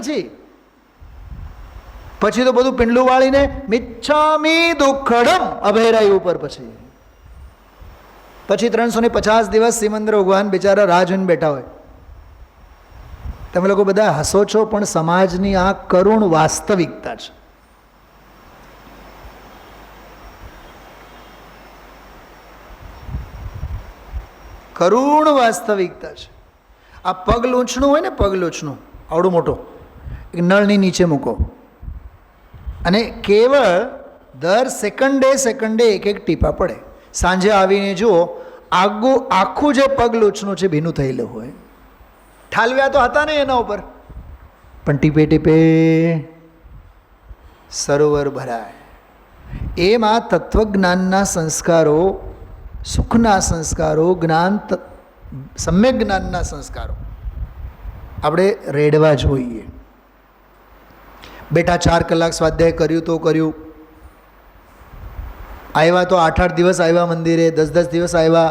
પછી તો બધું પિંડલું વાળીને મિચ્છામી દુઃખડમ અભેરાય ઉપર. પછી 350 દિવસ સિમંદર ભગવાન બિચારા રાહ જોઈને બેઠા હોય. તમે લોકો બધા હસો છો, પણ સમાજની આ કરુણ વાસ્તવિકતા છે. કરુણ વાસ્તવિકતા છે. આ પગ લૂંછણું હોય ને, પગ લૂંછણું આવડું મોટું, એક નળની નીચે મૂકો, અને કેવળ દર સેકન્ડે એક ટીપા પડે. સાંજે આવીને જુઓ, આખું જે પગ લૂંછણું છે ભીનું થયેલું હોય. ઠાલવ્યા તો હતા ને એના ઉપર, પણ ટીપે ટીપે સરોવર ભરાય. એમાં તત્વજ્ઞાનના સંસ્કારો, સુખના સંસ્કારો, સમ્યક જ્ઞાનના સંસ્કારો આપણે રેડવા જોઈએ. બેટા 4 કલાક સ્વાધ્યાય કર્યું તો કર્યું, આવ્યા તો 8-8 દિવસ આવ્યા મંદિરે, 10-10 દિવસ આવ્યા,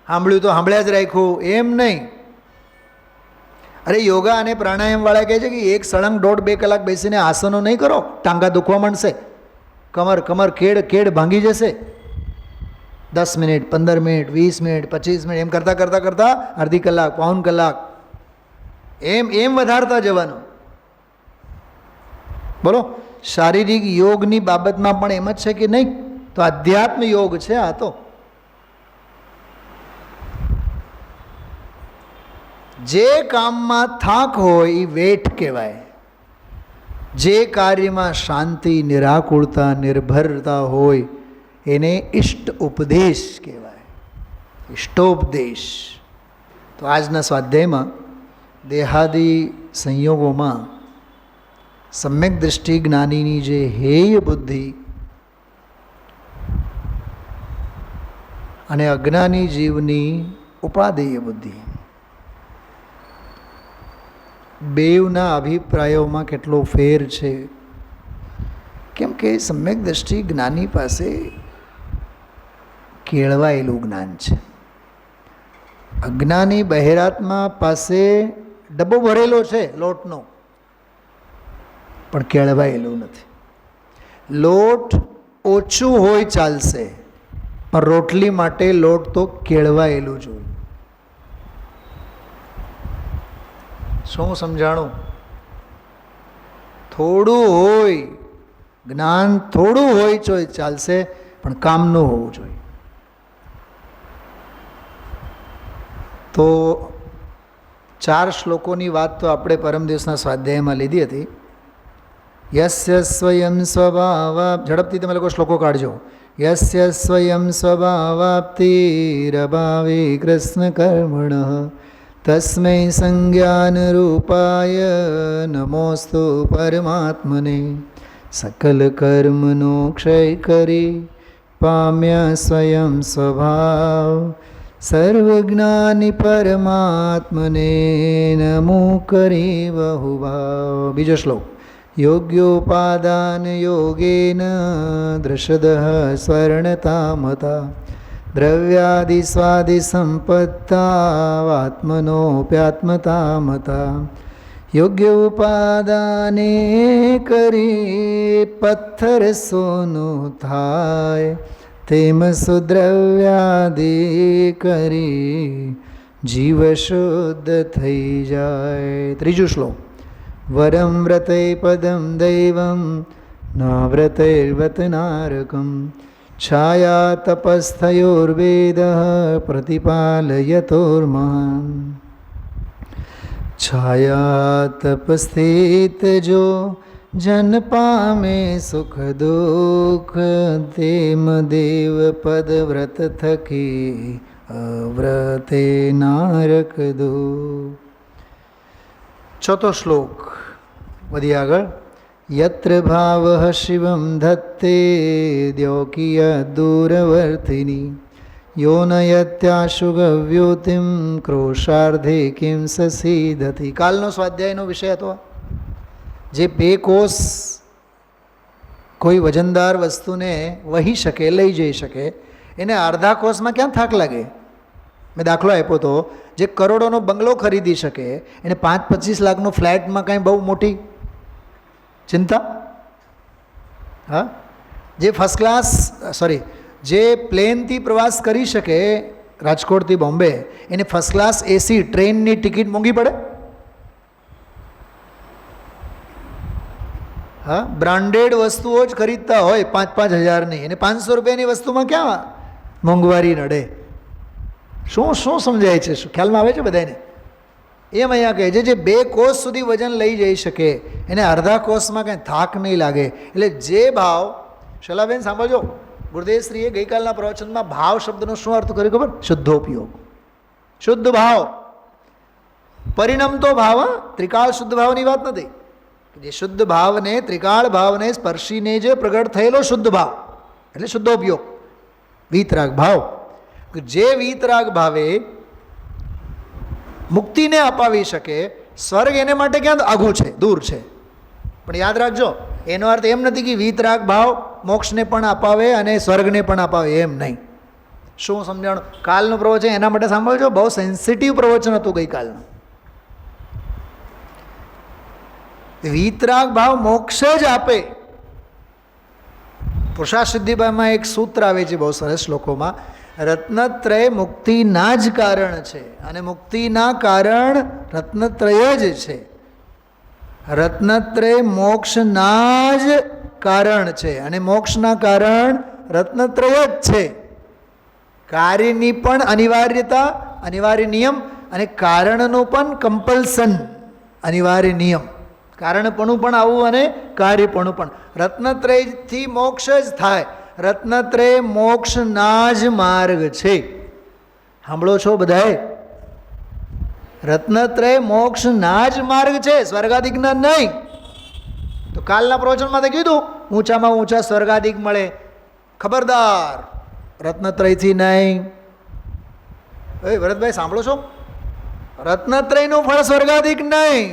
સાંભળ્યું તો સાંભળ્યા જ રાખ્યું, એમ નહીં. અરે યોગા અને પ્રાણાયામવાળા કહે છે કે 1 સળંગ 1.5-2 કલાક બેસીને આસનો નહીં કરો, ટાંગા દુખવા માંડશે, કમર કેડ ભાંગી જશે. 10 મિનિટ, 15 મિનિટ, 20 મિનિટ, 25 મિનિટ, એમ કરતાં કરતાં કરતાં અડધી કલાક, પૌન કલાક, એમ વધારતા જવાનું. બોલો, શારીરિક યોગની બાબતમાં પણ એમ જ છે કે નહીં? તો આધ્યાત્મ યોગ છે આ. તો જે કામમાં થાક હોય એ વેઠ કહેવાય. જે કાર્યમાં શાંતિ, નિરાકુળતા, નિર્ભરતા હોય એને ઇષ્ટ ઉપદેશ કહેવાય. ઇષ્ટોપદેશ. તો આજના સ્વાધ્યાયમાં દેહાદી સંયોગોમાં સમ્યક દૃષ્ટિ જ્ઞાનીની જે હેય બુદ્ધિ અને અજ્ઞાની જીવની ઉપાદેય બુદ્ધિ, બેવના અભિપ્રાયોમાં કેટલો ફેર છે. કેમ કે સમ્યક દૃષ્ટિ જ્ઞાની પાસે કેળવાયેલું જ્ઞાન છે. અજ્ઞાની બહેરાત્મા પાસે ડબ્બો ભરેલો છે લોટનો, પણ કેળવાયેલું નથી. લોટ ઓછું હોય ચાલશે, પણ રોટલી માટે લોટ તો કેળવાયેલું જોઈએ. શું સમજાણું? થોડું હોય જ્ઞાન, થોડું હોય તો ચાલશે, પણ કામનું હોવું જોઈએ. તો 4 શ્લોકોની વાત તો આપણે પરમ દિવસના સ્વાધ્યાયમાં લીધી હતી. યસ્ય સ્વયં સ્વભાવ, ઝડપથી તમે લોકો શ્લોકો કાઢજો. યસ્ય સ્વયં સ્વભાવાપ્તિરભાવે કૃષ્ણ કર્મણઃ તસ્મૈ સંજ્ઞાન રૂપાય નમોસ્તુ પરમાત્મને. સકલ કર્મનો ક્ષય કરી પામ્યા સ્વયં સ્વભાવ સર્વજ્ઞાની પરમાત્મને નમો કરી બહુભાવ. બીજો શ્લોક. યોગ્યોપાદાન યોગેન દ્રષદઃ સ્વર્ણતામતા દ્રવ્યાદિ સ્વાદિ સંપત્તાત્મનોપ્યાત્મતામતા. યોગ્ય ઉપાદાને કરી પથ્થર સોનું થાય, તેમ સુદ્રવ્યાદિ કરી જીવ શુદ્ધ થઈ જાય. ત્રીજો શ્લોક. વરમ વ્રતે પદમ દૈવમ નાવ્રતૈર્વત નારકમ છાયા તપસ્થયોર્વેદ પ્રતિપાલયતોર્મહાન. છાયા તપસ્થિત જો જન પામે સુખ દુઃખ, તેમ દેવ પદ વ્રત થકી અવ્રતે નારક દુઃખ. ચોથો શ્લોક વધી આગળ. યત્ર ભાવ શિવમ ધત્તે દ્યોકીય દૂરવર્તિની યોનયત્યાશુગવ્યોતિમ ક્રોશાર્ધે કિમ સસીદતી. કાલનો સ્વાધ્યાયનો વિષય હતો. જે 2 કોષ કોઈ વજનદાર વસ્તુને વહી શકે, લઈ જઈ શકે, એને અડધા કોષમાં ક્યાં થાક લાગે? મેં દાખલો આપ્યો હતો. જે કરોડોનો બંગલો ખરીદી શકે એને 5-25 લાખનો ફ્લેટમાં કાંઈ બહુ મોટી ચિંતા? હા. જે ફર્સ્ટ ક્લાસ જે પ્લેનથી પ્રવાસ કરી શકે રાજકોટથી બોમ્બે, એને ફર્સ્ટ ક્લાસ એસી ટ્રેનની ટિકિટ મોંઘી પડે? હા. બ્રાન્ડેડ વસ્તુઓ જ ખરીદતા હોય 5-5 હજારની, એને 500 રૂપિયાની વસ્તુમાં ક્યાં મોંઘવારી નડે? શું સમજાય છે? શું ખ્યાલમાં આવે છે બધાને? એમ અહીંયા કહે છે જે 2 કોષ સુધી વજન લઈ જઈ શકે એને અડધા કોષમાં કંઈ થાક નહીં લાગે. એટલે જે ભાવ, શલાબેન સાંભળજો, ગુરુદેવશ્રીએ ગઈકાલના પ્રવચનમાં ભાવ શબ્દનો શું અર્થ કર્યો ખબર? શુદ્ધોપયોગ. શુદ્ધ ભાવ. પરિણમતો ભાવ, ત્રિકાળ શુદ્ધ ભાવની વાત નથી. જે શુદ્ધ ભાવને, ત્રિકાળ ભાવને સ્પર્શીને જે પ્રગટ થયેલો શુદ્ધ ભાવ એટલે શુદ્ધોપયોગ, વીતરાગ ભાવ. જે વીતરાગ ભાવે મુક્તિને અપાવી શકે, સ્વર્ગ એને માટે ક્યાં આઘું છે, દૂર છે. પણ યાદ રાખજો, એનો અર્થ એમ નથી કે વીતરાગ ભાવ મોક્ષને પણ અપાવે અને સ્વર્ગને પણ અપાવે, એમ નહીં. શું સમજાણું? કાલનું પ્રવચન એના માટે સાંભળજો, બહુ સેન્સિટિવ પ્રવચન હતું ગઈકાલનું. વીતરાગ ભાવ મોક્ષ જ આપે. પુરુષાર્થ સિદ્ધિમાં એક સૂત્ર આવે છે બહુ સરસ શ્લોકોમાં. રત્નત્રય મુક્તિના જ કારણ છે અને મુક્તિના કારણ રત્નત્રય જ છે. રત્નત્રય મોક્ષના જ કારણ છે અને મોક્ષના કારણ રત્નત્રય જ છે. કાર્યની પણ અનિવાર્યતા, અનિવાર્ય નિયમ, અને કારણનું પણ કમ્પલ્સન, અનિવાર્ય નિયમ. કારણપણું પણ આવું અને કાર્યપણું પણ. રત્નત્રયથી મોક્ષ જ થાય. રત્નત્રય મોક્ષના જ માર્ગ છે. સાંભળો છો બધાએ? રત્નત્રય મોક્ષના જ માર્ગ છે, સ્વર્ગાદિકના નહીં. તો કાલના પ્રવચનમાં તો કીધું ઊંચામાં ઊંચા સ્વર્ગાદિક મળે. ખબરદાર, રત્નત્રયથી નહીં. એ ભરતભાઈ સાંભળો છો? રત્નત્રયનું ફળ સ્વર્ગાદિક નહીં.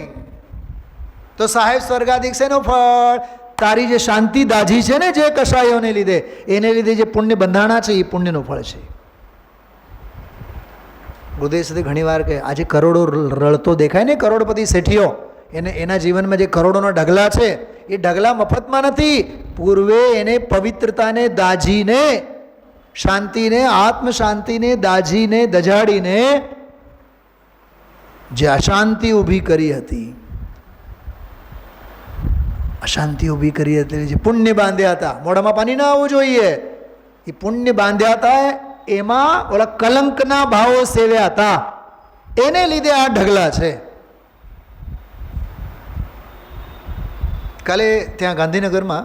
તો સાહેબ સ્વર્ગાદિક શેનું ફળ? તારી જે શાંતિ દાજી છે ને, જે કષાયોને લીધે, એને લીધે જે પુણ્ય બંધાણા છે, એ પુણ્યનું ફળ છે. હૃદય સુધી ઘણીવાર કે આજે કરોડો રળતો દેખાય ને, કરોડપતિ શેઠીઓ, એના જીવનમાં જે કરોડોના ઢગલા છે, એ ઢગલા મફતમાં નથી. પૂર્વે એને પવિત્રતાને દાજીને, શાંતિને, આત્મ શાંતિને દાજીને, દજાડીને જે અશાંતિ ઊભી કરી હતી, અશાંતિ ઊભી કરી હતી, જે પુણ્ય બાંધ્યા હતા, મોઢામાં પાણી ના આવવું જોઈએ, એ પુણ્ય બાંધ્યા હતા, એમાં ઓલા કલંકના ભાવો સેવ્યા હતા, એને લીધે આ ઢગલા છે. કાલે ત્યાં ગાંધીનગરમાં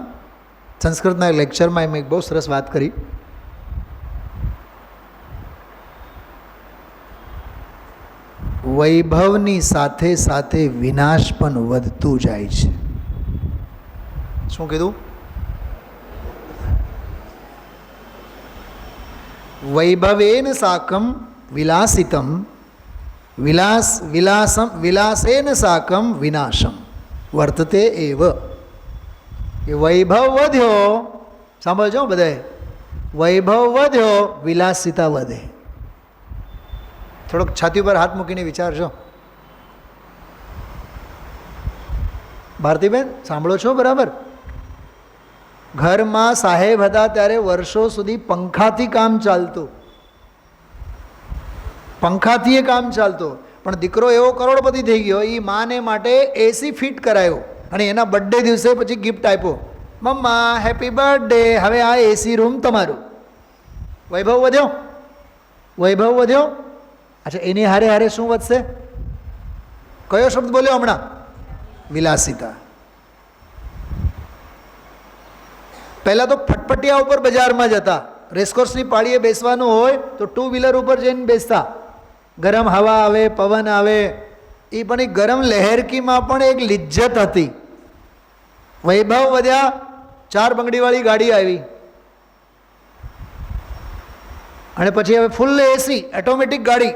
સંસ્કૃતના લેક્ચરમાં એમ એક બહુ સરસ વાત કરી. વૈભવની સાથે સાથે વિનાશ પણ વધતું જાય છે. શું કીધું? વૈભવેન સાકમ વિલાસિતમ વિલાસેન સાકમ વિનાશમ વર્તતે એવ. એ વૈભવ વધ્યો, સાંભળજો બધાએ, વૈભવ વધ્યો, વિલાસિતા વધે. થોડોક છાતી ઉપર હાથ મૂકીને વિચારજો. ભારતીબેન સાંભળો છો બરાબર? ઘરમાં સાહેબ હતા ત્યારે વર્ષો સુધી પંખાથી કામ ચાલતું, પંખાથી એ કામ ચાલતું. પણ દીકરો એવો કરોડપતિ થઈ ગયો, એ માને માટે એસી ફિટ કરાયો અને એના બર્થડે દિવસે પછી ગિફ્ટ આપ્યો, મમ્મા હેપી બર્થડે, હવે આ એસી રૂમ તમારું. વૈભવ વધ્યો, વૈભવ વધ્યો. અચ્છા, એની હારે હારે શું વધશે? કયો શબ્દ બોલ્યો હમણાં? વિલાસિતા. પહેલાં તો ફટફટિયા ઉપર બજારમાં જતા, રેસકોર્સની પાળીએ બેસવાનું હોય તો ટુ વ્હીલર ઉપર જઈને બેસતા. ગરમ હવા આવે, પવન આવે, એ પણ એ ગરમ લહેરકીમાં પણ એક લિજ્જત હતી. વૈભવ વધ્યા, 4 બંગડીવાળી ગાડી આવી, અને પછી હવે ફૂલ એસી ઓટોમેટિક ગાડી.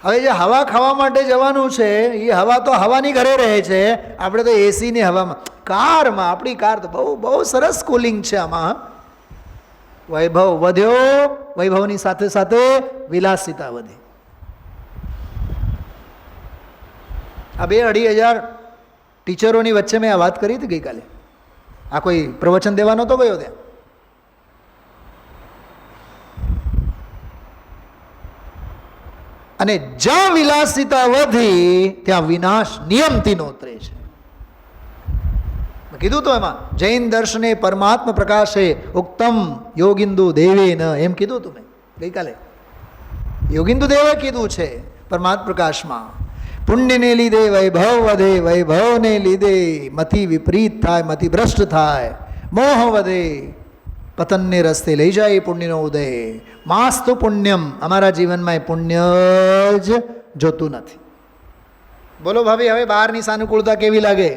હવે જે હવા ખાવા માટે જવાનું છે, એ હવા તો હવાની ઘરે રહે છે, આપણે તો એસીની હવામાં. કારમાં, આપણી કાર તો બહુ બહુ સરસ કુલિંગ છે આમાં. વૈભવ વધ્યો, વૈભવની સાથે સાથે વિલાસિતા વધી. આ 2-2,500 ટીચરોની વચ્ચે મેં આ વાત કરી હતી ગઈકાલે. આ કોઈ પ્રવચન દેવા નહોતો ગયો ત્યાં. અને જ્યાં વિલાસિતા વધી ત્યાં વિનાશ નિયમથી નોતરે છે. કીધું તો એમાં જૈન દર્શને પરમાત્મ પ્રકાશે ઉક્તમ યોગિંદુ દેવેન, એમ કીધું તું મેં ગઈકાલે. યોગિંદુ દેવે કીધું છે પરમાત્મ પ્રકાશમાં. પુણ્યને લીધે વૈભવ વધે, વૈભવને લીધે મતિ વિપરીત થાય, મતિ ભ્રષ્ટ થાય, મોહ વધે, પતનને રસ્તે લઈ જાય પુણ્યનો ઉદય. માસ્તુ પુણ્યમ, અમારા જીવનમાં એ પુણ્ય જ જોતું નથી. બોલો ભાભી, હવે બહારની સાનુકૂળતા કેવી લાગે?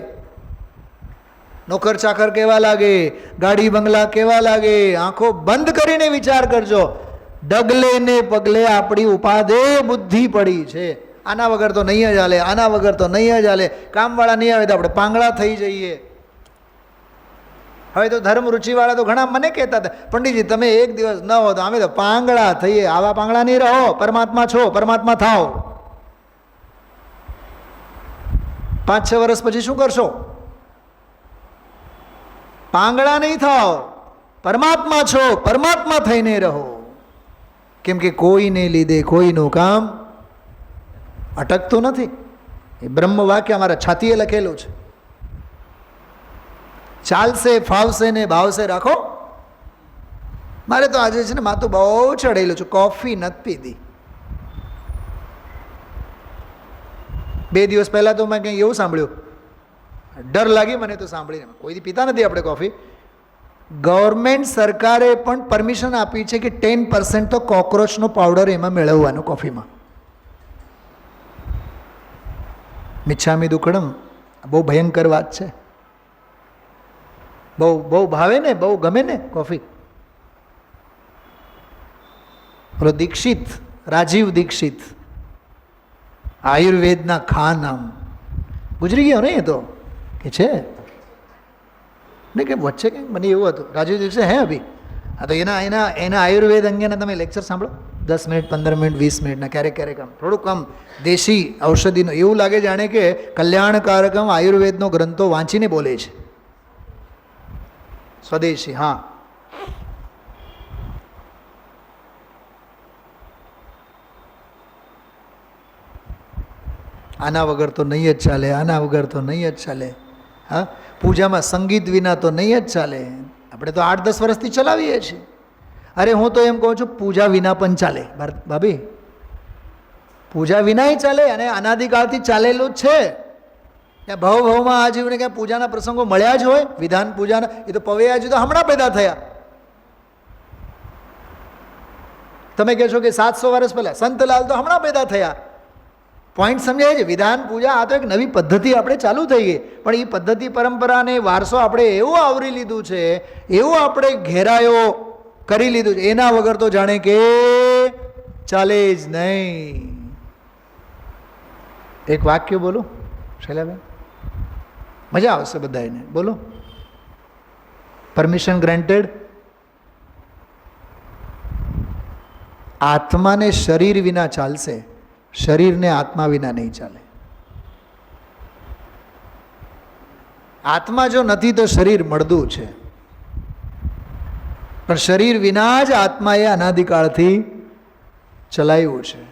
નોકર ચાકર કેવા લાગે? ગાડી બંગલા કેવા લાગે? આંખો બંધ કરીને વિચાર કરજો. ડગલે ને પગલે આપણી ઉપાધે બુદ્ધિ પડી છે. આના વગર તો નહીં જ હાલે, આના વગર તો નહીં જ હાલે. કામવાળા નહીં આવે તો આપણે પાંગળા થઈ જઈએ. હવે તો ધર્મ રૂચિવાળા તો ઘણા મને કહેતા હતા, પંડિતજી તમે એક દિવસ ન હો તો અમે તો પાંગળા થઈએ. આવા પાંગળા નહીં રહો, પરમાત્મા છો, પરમાત્મા થાઓ. 5-6 વર્ષ પછી શું કરશો? પાંગળા નહીં થાઓ, પરમાત્મા છો, પરમાત્મા થઈને રહો. કેમ કે કોઈને લીધે કોઈનું કામ અટકતું નથી. એ બ્રહ્મ વાક્ય અમારા છાતીએ લખેલું છે. ચાલશે, ફાવશે ને ભાવશે રાખો. મારે તો આજે છે ને માથું બહુ ચડેલું છે, કોફી નથી પીધી. 2 દિવસ પહેલાં તો મેં કંઈ એવું સાંભળ્યું, ડર લાગી મને તો સાંભળીને. કોઈ પીતા નથી આપણે કોફી. ગવર્મેન્ટ સરકારે પણ પરમિશન આપી છે કે 10% તો કોક્રોચનો પાવડર એમાં મેળવવાનો કોફીમાં. મિચ્છામી દુક્કડમ, બહુ ભયંકર વાત છે. બહુ ભાવે ને, બહુ ગમે ને કોફી. બોલો દીક્ષિત, રાજીવ દીક્ષિત, આયુર્વેદના ખાન, આમ ગુજરી ગયો ને એ તો કે છે ને, કે વચ્ચે કંઈક મને એવું હતું રાજીવ દીક્ષિત હે અભી. હા તો એના આયુર્વેદ અંગેના તમે લેક્ચર સાંભળો, 10 મિનિટ, 15 મિનિટ, 20 મિનિટના, ક્યારેક આમ થોડુંક આમ દેશી ઔષધિનો, એવું લાગે જાણે કે કલ્યાણકારકમ આયુર્વેદનો ગ્રંથો વાંચીને બોલે છે. સ્વદેશી. હા, આના વગર તો નહીં જ ચાલે, આના વગર તો નહીં જ ચાલે. હા, પૂજામાં સંગીત વિના તો નહીં જ ચાલે. આપણે તો 8-10 વર્ષથી ચલાવીએ છીએ. અરે હું તો એમ કહું છું પૂજા વિના પણ ચાલે ભાભી, પૂજા વિનાય ચાલે. અને અનાદિકાળથી ચાલેલું જ છે. ત્યાં ભવમાં આજીવને ક્યાં પૂજાના પ્રસંગો મળ્યા જ હોય. વિધાન પૂજાના એ તો પવૈયાજી તો હમણાં પેદા થયા. તમે કહેશો કે 700 વર્ષ પહેલાં, સંતલાલ તો હમણાં પેદા થયા. પોઈન્ટ સમજાય છે? વિધાન પૂજા આ તો એક નવી પદ્ધતિ આપણે ચાલુ થઈ ગઈ, પણ એ પદ્ધતિ પરંપરાને વારસો આપણે એવું આવરી લીધું છે, એવું આપણે ઘેરાયો કરી લીધું છે, એના વગર તો જાણે કે ચાલે જ નહીં. એક વાક્ય બોલો શૈલાબેન, મજા આવશે બધાને. બોલો. Permission granted. આત્માને શરીર વિના ચાલશે, શરીરને આત્મા વિના નહીં ચાલે. આત્મા જો નથી તો શરીર મળદું છે, પણ શરીર વિના જ આત્માએ અનાદિકાળથી ચલાવ્યું છે.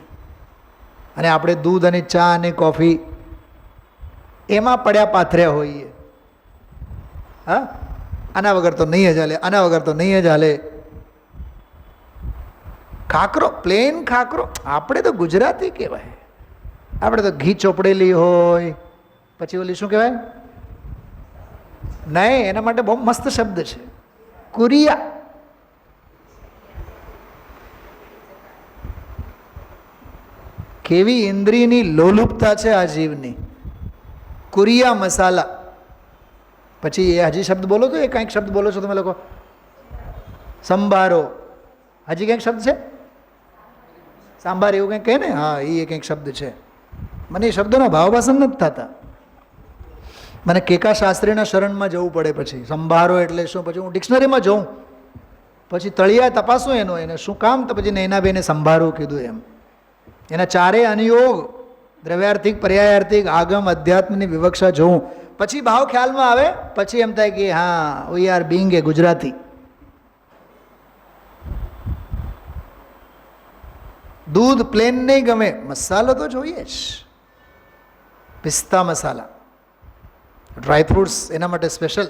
અને આપણે દૂધ અને ચા અને કોફી એમાં પડ્યા પાથર્યા હોઈએ. હા, આના વગર તો નહીં જ હાલે, આના વગર તો નહીં જ હાલે. ખાખરો, પ્લેન ખાખરો. આપણે તો ગુજરાતી કહેવાય, આપણે તો ઘી ચોપડેલી હોય, પછી ઓલી શું કહેવાય, નહીં, એના માટે બહુ મસ્ત શબ્દ છે, કુરિયા. કેવી ઇન્દ્રિયની લોલુપતા છે આ જીવની. કુરિયા મસાલા. પછી એ હજી શબ્દ બોલો તો, એ કંઈક શબ્દ બોલો છો તમે લોકો, સંભારો. હજી કંઈક શબ્દ છે, સાંભાર એવું કંઈક કહે ને, હા એ કંઈક શબ્દ છે. મને એ શબ્દોના ભાવભાષણ નથી થતા. મને કેકા શાસ્ત્રીના શરણમાં જવું પડે. પછી સંભારો એટલે શું, પછી હું ડિક્શનરીમાં જોઉં, પછી તળિયા તપાસું એનો, એને શું કામ, તો પછી નૈના બેને સંભારો કીધું એમ. એના ચારેય અનુયોગ, દ્રવ્યાર્થિક, પર્યાયાર્થિક, આગમ, અધ્યાત્મની વિવક્ષા જોઉં, પછી ભાવ ખ્યાલમાં આવે. પછી એમ થાય કે હા વી આર બીંગ એ ગુજરાતી. દૂધ પ્લેન નહીં ગમે, મસાલો તો જોઈએ જ. પિસ્તા મસાલા, ડ્રાયફ્રૂટ્સ એના માટે સ્પેશિયલ.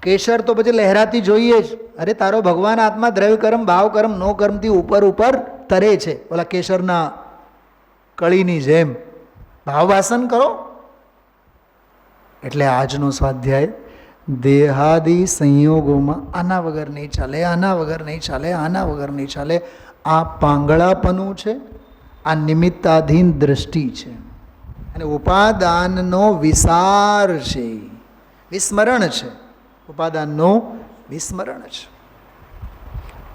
કેસર તો પછી લહેરાતી જોઈએ જ. અરે તારો ભગવાન આત્મા દ્રવ્ય કર્મ, ભાવ કર્મ, નો કર્મથી ઉપર ઉપર તરે છે, ઓલા કેસરના કળીની જેમ. ભાવવાસન કરો. એટલે આજનો સ્વાધ્યાય દેહાદી સંયોગોમાં આના વગર નહીં ચાલે, આના વગર નહીં ચાલે, આના વગર નહીં ચાલે. આ પાંગળાપનું છે, આ નિમિત્તાધીન દ્રષ્ટિ છે, અને ઉપાદાનનો વિસાર છે, વિસ્મરણ છે. ઉપાદાનનો વિસ્મરણ છે.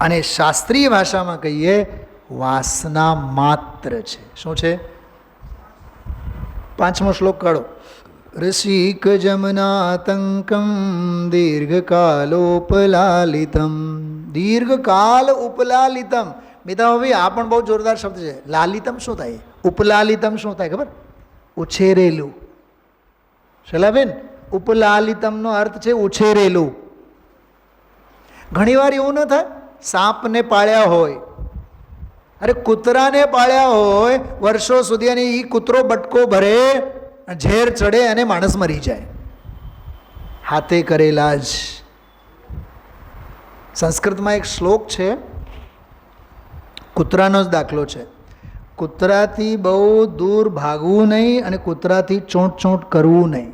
અને શાસ્ત્રીય ભાષામાં કહીએ વાસના માત્ર છે. શું છે? 5મો શ્લોક કાઢો. રસિક જમનાતંકમ દીર્ઘકાલોપલાલિતમ. દીર્ઘકાલ ઉપલાલિતમ. મિતા ભાઈ આ પણ બહુ જોરદાર શબ્દ છે. લાલિતમ શું થાય? ઉપલાલિતમ શું થાય ખબર? ઉછેરેલું. શૈલાબેન, ઉપલાલિતમનો અર્થ છે ઉછેરેલું. ઘણીવાર એવું ન થાય, સાપને પાળ્યા હોય અરે કૂતરાને પાળ્યા હોય વર્ષો સુધી અને એ કૂતરો બટકો ભરે, ઝેર ચડે અને માણસ મરી જાય. હાથે કરેલા જ. સંસ્કૃતમાં એક શ્લોક છે, કૂતરાનો જ દાખલો છે. કૂતરાથી બહુ દૂર ભાગવું નહીં અને કૂતરાથી ચોંટ ચોંટ કરવું નહીં.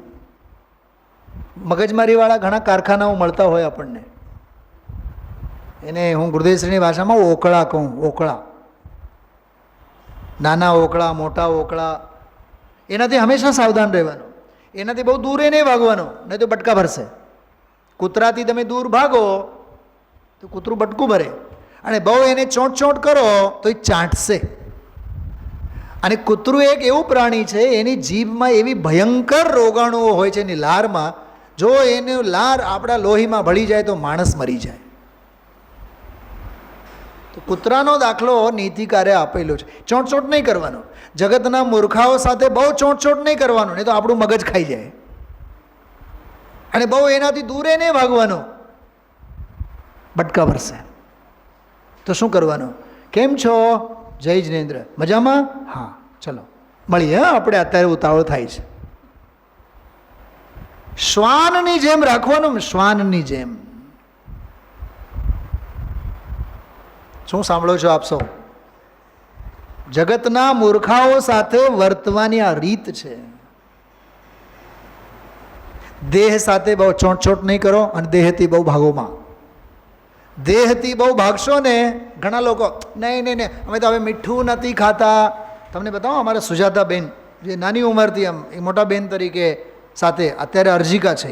મગજમારીવાળા ઘણા કારખાનાઓ મળતા હોય આપણને, એને હું ગુરુદેવશ્રીની ભાષામાં ઓકળા કહું. ઓકળા, નાના ઓકળા, મોટા ઓકળા, એનાથી હંમેશા સાવધાન રહેવાનું. એનાથી બહુ દૂર નહીં ભાગવાનું, નહીં તો બટકા ભરશે. કૂતરાથી તમે દૂર ભાગો તો કૂતરું બટકું ભરે, અને બહુ એને ચોંટ ચોંટ કરો તો એ ચાંટશે. અને કૂતરું એક એવું પ્રાણી છે, એની જીભમાં એવી ભયંકર રોગાણુઓ હોય છે એની લારમાં, જો એનું લાર આપણા લોહીમાં ભળી જાય તો માણસ મરી જાય. તો કૂતરાનો દાખલો નીતિકારે આપેલો છે. ચોંટ ચોંટ નહીં કરવાનો. જગતના મૂર્ખાઓ સાથે બહુ ચોંટ ચોંટ નહીં કરવાનું, નહીં તો આપણું મગજ ખાઈ જાય. અને બહુ એનાથી દૂરે નહીં ભાગવાનું, બટકા ભરશે. તો શું કરવાનું? કેમ છો જય જિનેન્દ્ર, મજામાં? હા ચલો મળીએ. હા, આપણે અત્યારે ઉતાવળ થાય છે. શ્વાનની જેમ રાખવાનું, શ્વાનની જેમ. શું સાંભળો છો આપ સૌ? જગતના મૂર્ખાઓ સાથે વર્તવાની આ રીત છે. દેહ સાથે બહુ ચોંટ ચોંટ નહીં કરો અને દેહથી બહુ ભાગોમાં. દેહથી બહુ ભાગશો ને, ઘણા લોકો નહીં નહીં નહીં અમે તો હવે મીઠું નથી ખાતા. તમને બતાવો, અમારા સુજાતાબેન જે નાની ઉંમરથી આમ એ મોટા બેન તરીકે સાથે અત્યારે અર્જિકા છે,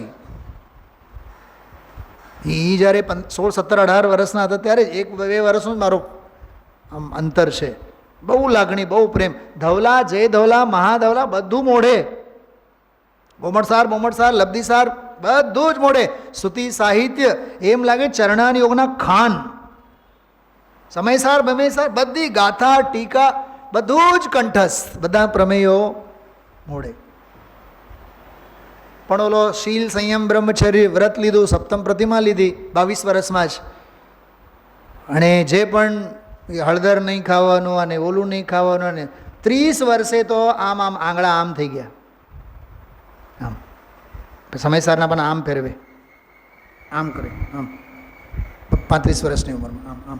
એ જ્યારે 16, 17, 18 વર્ષના હતા ત્યારે જ 1-2 વર્ષનું જ મારો આમ અંતર છે. બહુ લાગણી, બહુ પ્રેમ. ધવલા, જય ધવલા, મહાધવલા બધું મોઢે. બોમણસાર, લબ્ધિસાર બધું જ મોઢે. સ્તુતિ સાહિત્ય એમ લાગે ચરણાન યોગના ખાન. સમયસાર બમેસાર બધી ગાથા ટીકા બધું જ કંઠસ્થ, બધા પ્રમેયો મોઢે. પણ ઓલો શીલ, સંયમ, બ્રહ્મચર્ય વ્રત લીધું, સપ્તમ પ્રતિમા લીધી 22 વર્ષમાં જ. અને જે પણ હળદર નહીં ખાવાનું અને ઓલું નહીં ખાવાનું, અને 30 વર્ષે તો આમ આંગળા આમ થઈ ગયા. આમ સમયસારના પણ આમ ફેરવે, આમ કરે, આમ 35 વર્ષની ઉંમરમાં આમ આમ.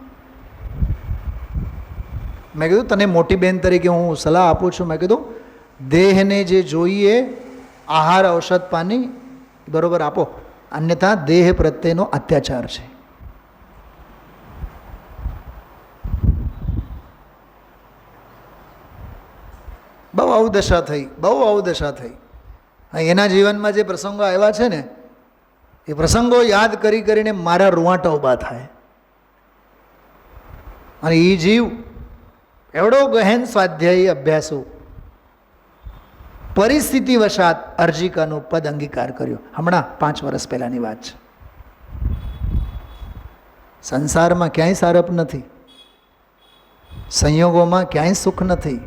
મેં કીધું તને મોટી બેન તરીકે હું સલાહ આપું છું. મેં કીધું દેહને જે જોઈએ આહાર, ઔષધ, પાણી બરોબર આપો, અન્યથા દેહ પ્રત્યેનો અત્યાચાર છે. બહુ અવદશા થઈ, બહુ અવદશા થઈ. એના જીવનમાં જે પ્રસંગો આવ્યા છે ને, એ પ્રસંગો યાદ કરી કરીને મારા રૂવાટા ઊભા થાય. અને એ જીવ એવડો ગહેન સ્વાધ્યાયી અભ્યાસુ પરિસ્થિતિ વશાત અર્જિકાનું પદ અંગીકાર કર્યો. હમણાં 5 વર્ષ પહેલાંની વાત છે. સંસારમાં ક્યાંય સારપ નથી, સંયોગોમાં ક્યાંય સુખ નથી,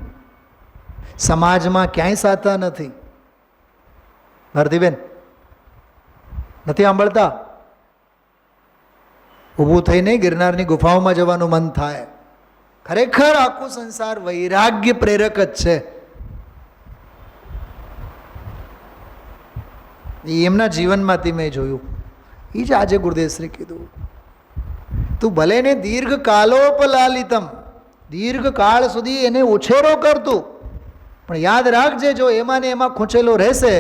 સમાજમાં ક્યાંય સાતા નથી. ભારતીબેન નથી સાંભળતા? ઊભું થઈને ગિરનારની ગુફાઓમાં જવાનું મન થાય. ખરેખર આખું સંસાર વૈરાગ્ય પ્રેરક જ છે. એમના જીવનમાંથી મેં જોયું. એ જ આજે ગુરુદેવશ્રી કીધું, તું ભલે ને દીર્ઘ કાલોપલાલિતમ, દીર્ઘ કાળ સુધી એને ઉછેરો કરતું, પણ યાદ રાખજે જો એમાં ને એમાં ખૂંચેલો રહેશે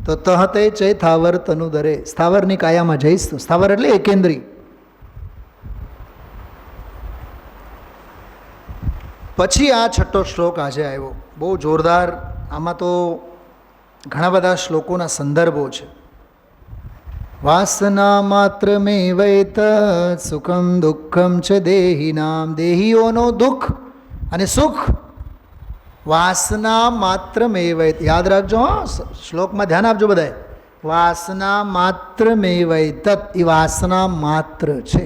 તો તહતે ચે થાવર તનુ દરે. સ્થાવરની કાયામાં જઈશ તું. સ્થાવર એટલે એકેન્દ્રી. પછી આ 6થો શ્લોક આજે આવ્યો, બહુ જોરદાર. આમાં તો ઘણા બધા શ્લોકોના સંદર્ભો છે. વાસના માત્ર મેં વૈત સુખમ દુઃખમ છે દેહીનામ. દેહીઓનો દુઃખ અને સુખ વાસના માત્ર મેં વૈત. યાદ રાખજો, હા, શ્લોકમાં ધ્યાન આપજો બધાએ. વાસના માત્ર મેં વૈત, એ વાસના માત્ર છે.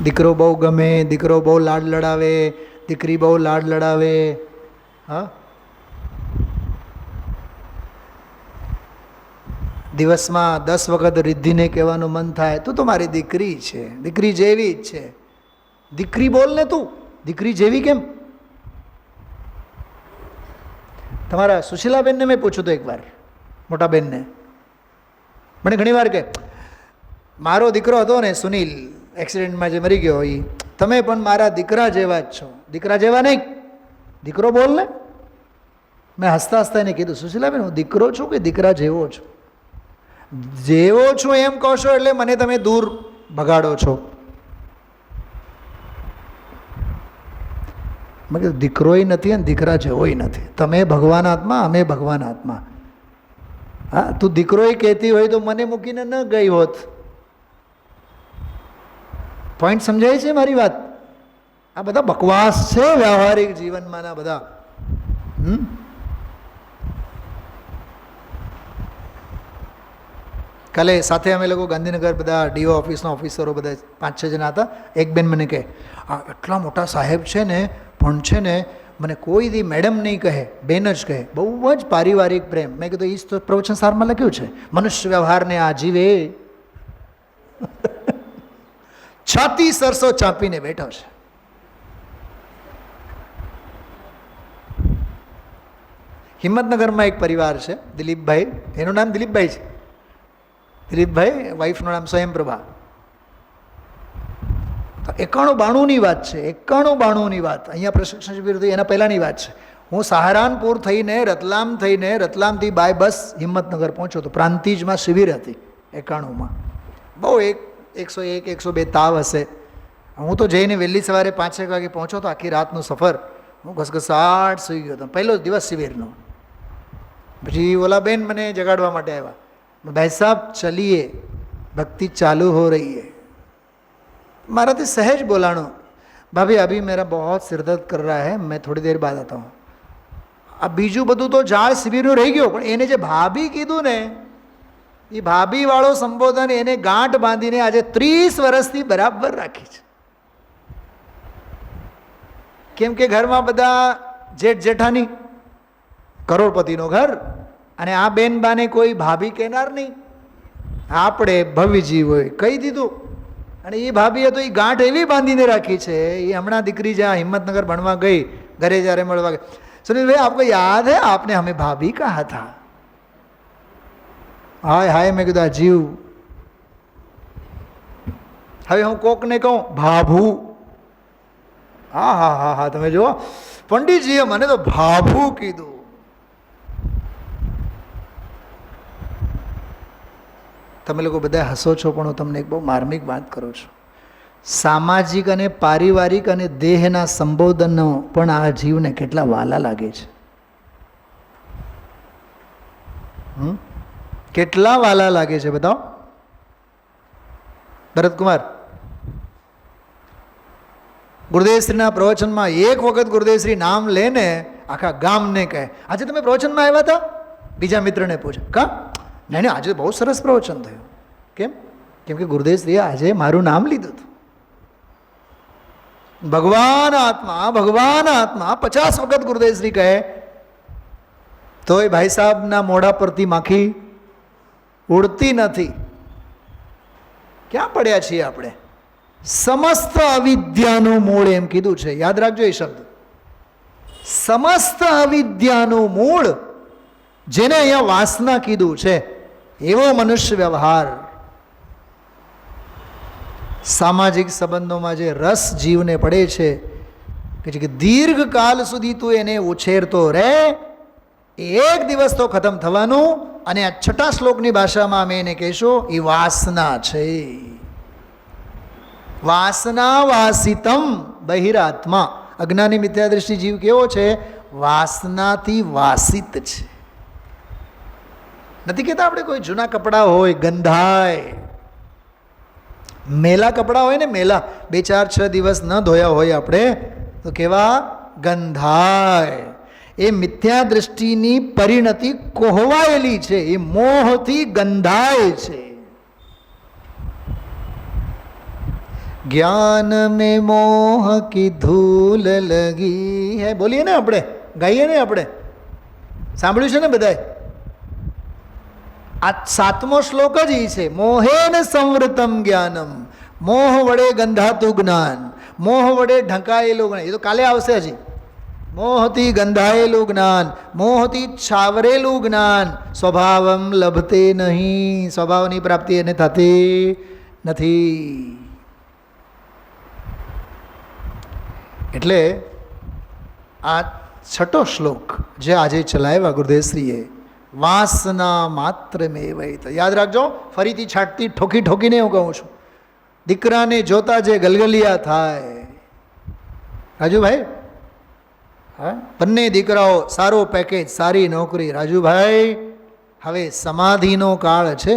દીકરો બહુ ગમે, દીકરો બહુ લાડ લડાવે, દીકરી બહુ લાડ લડાવે, હા, દિવસમાં 10 વખત રિદ્ધિને કહેવાનું મન થાય, તું તો મારી દીકરી છે, દીકરી જેવી જ છે. દીકરી બોલ ને તું, દીકરી જેવી કેમ? તમારા સુશીલાબેનને મેં પૂછ્યું હતું એકવાર, મોટા બેનને. મને ઘણી વાર કે મારો દીકરો હતો ને સુનિલ, એક્સિડન્ટમાં જે મરી ગયો એ, તમે પણ મારા દીકરા જેવા જ છો. દીકરા જેવા નહીં, દીકરો બોલ ને. મેં હસતા હસતા એને કીધું, સુશીલાબેન હું દીકરો છું કે દીકરા જેવો છું? જેવો છું એમ કહો છો એટલે મને તમે દૂર ભગાડો છો. મેં કીધું દીકરોય નથી અને દીકરા જેવોય નથી. તમે ભગવાન આત્મા, અમે ભગવાન આત્મા. હા, તું દીકરોય કહેતી હોય તો મને મૂકીને ન ગઈ હોત. પોઈન્ટ સમજાય છે મારી વાત? આ બધા બકવાસ છે વ્યવહારિક જીવનમાંના બધા. કાલે સાથે અમે લોકો ગાંધીનગર બધા ડીઓ ઓફિસના ઓફિસરો બધા 5-6 જણા હતા. એક બેન મને કહે, આ એટલા મોટા સાહેબ છે ને પણ છે ને મને કોઈ દી મેડમ નહીં કહે, બેન જ કહે. બહુ જ પારિવારિક પ્રેમ. મેં કીધું એ તો પ્રવચન સારમાં લખ્યું છે, મનુષ્ય વ્યવહારને આ જીવે. છાતી સરસો ચાપીને બેઠો છે. હિંમતનગરમાં એક પરિવાર છે, દિલીપભાઈ, એનું નામ દિલીપભાઈ છે. દિલીપભાઈ, વાઈફનું નામ સ્વયંપ્રભા. 91-92ની વાત છે, 91-92ની વાત. અહીંયા પ્રશિક્ષણ શિબિર હતું એના પહેલાંની વાત છે. હું સહારનપુર થઈને રતલામ થઈને રતલામથી બાય બસ હિંમતનગર પહોંચ્યો હતો. પ્રાંતિજમાં શિબિર હતી 91માં. બહુ 101-102 તાવ હશે. હું તો જઈને વહેલી સવારે 5-6 વાગે પહોંચ્યો તો. આખી રાતનો સફર. હું ઘસઘસાટ સૂઈ ગયો હતો. પહેલો દિવસ શિબિરનો. પછી ઓલા બેન મને જગાડવા માટે આવ્યા. भाई साहब चलिए, भक्ति चालू हो रही है. माराથી सहज बोलाणो, भाभी अभी मेरा बहुत सिर दर्द कर रहा है, मैं थोड़ी देर बाद आता हूँ. આ બીજું બધું તો જાળ શિબિરનું રહી ગયો, પણ એને જે ભાભી કીધું ને, એ ભાભી વાળો સંબોધન એને ગાંઠ બાંધીને આજે 30 વર્ષથી બરાબર રાખી છે. કેમ કે ઘરમાં બધા જેઠ જેઠાની, કરોડપતિનો ઘર, અને આ બેન બાને કોઈ ભાભી કહેનાર નહીં. આપણે ભવિજી હોય કહી દીધું. અને એ ભાભીએ તો એ ગાંઠ એવી બાંધીને રાખી છે. એ હમણાં દીકરી જ્યાં હિંમતનગર ભણવા ગઈ, ઘરે જ્યારે મળવા ગઈ, સુનિલભાઈ આપકો યાદ હે આપને હमें ભાભી કહા था? હાય હાય, મેં કીધું આ જીવ. હવે હું કોકને કહું ભાભુ, હા હા હા હા, તમે જુઓ પંડિતજીએ મને તો ભાભુ કીધું. તમે લોકો બધા હસો છો, પણ હું તમને એક બહુ માર્મિક વાત કરું છું. સામાજિક અને પારિવારિક અને દેહના સંબોધનો પણ આ જીવને કેટલા વાલા લાગે છે. કેટલા વાલા લાગે છે બતાવો. ભરતકુમાર, ગુરુદેવશ્રીના પ્રવચનમાં એક વખત ગુરુદેવશ્રી નામ લે ને આખા ગામને કહે, આજે તમે પ્રવચનમાં આવ્યા હતા? બીજા મિત્રને પૂછે, કા? નહીં, આજે બહુ સરસ પ્રવચન થયું. કેમ? કેમ કે ગુરુદેવશ્રીએ આજે મારું નામ લીધું હતું. ભગવાન આત્મા, ભગવાન આત્મા 50 વખત ગુરુદેવશ્રી કહે તોય ભાઈ સાહેબના મોઢા પરથી માખી ઉડતી નથી. ક્યાં પડ્યા છીએ આપણે? સમસ્ત અવિદ્યાનું મૂળ એમ કીધું છે, યાદ રાખજો એ શબ્દ. સમસ્ત અવિદ્યાનું મૂળ, જેને અહીંયા વાસના કીધું છે, એવો મનુષ્ય વ્યવહાર. સામાજિક સંબંધોમાં જે રસ જીવને પડે છે કે દીર્ઘકાલ સુધી તું એને ઉછેરતો રહે, એક દિવસ તો ખતમ થવાનું. અને આ 6 શ્લોકની ભાષામાં અમે એને કહીશું, એ વાસના છે. વાસના વાસિતમ બહિરાત્મા. અજ્ઞાની મિથ્યાદૃષ્ટિ જીવ કેવો છે? વાસનાથી વાસિત છે. નથી કહેતા આપણે કોઈ જૂના કપડાં હોય ગંધાય, મેલા કપડાં હોય ને, મેલા 2-4-6 દિવસ ન ધોયા હોય આપણે તો કેવા ગંધાય. એ મિથ્યા દૃષ્ટિની પરિણતિ કોહવાયેલી છે, એ મોહથી ગંધાય છે. જ્ઞાન में મોહ की धूल लगी है, બોલીએ ને આપણે, ગાઈએ ને આપણે, સાંભળ્યું છે ને બધાએ? આ 7મો શ્લોક જ એ છે. મોહેન સંવૃતમ જ્ઞાનમ, મોહ વડે ગંધાતું જ્ઞાન, મોહ વડે ઢંકાયેલું જ્ઞાન, એ તો કાલે આવશે હજી. મોહથી ગંધાયેલું જ્ઞાન, મોહથી છાવરેલું જ્ઞાન, સ્વભાવમ લભતે નહીં, સ્વભાવની પ્રાપ્તિ એને થતી નથી. એટલે આ છઠ્ઠો શ્લોક જે આજે ચલાવ્યા ગુરુદેવશ્રીએ, વાસના માત્ર મેવૈત. યાદ રાખજો, ફરીથી છાંટતી ઠોકી ઠોકીને હું કહું છું, દીકરાને જોતા જે ગલગલિયા થાય. રાજુભાઈ, હા, બંને દીકરાઓ, સારો પેકેજ, સારી નોકરી. રાજુભાઈ, હવે સમાધિનો કાળ છે,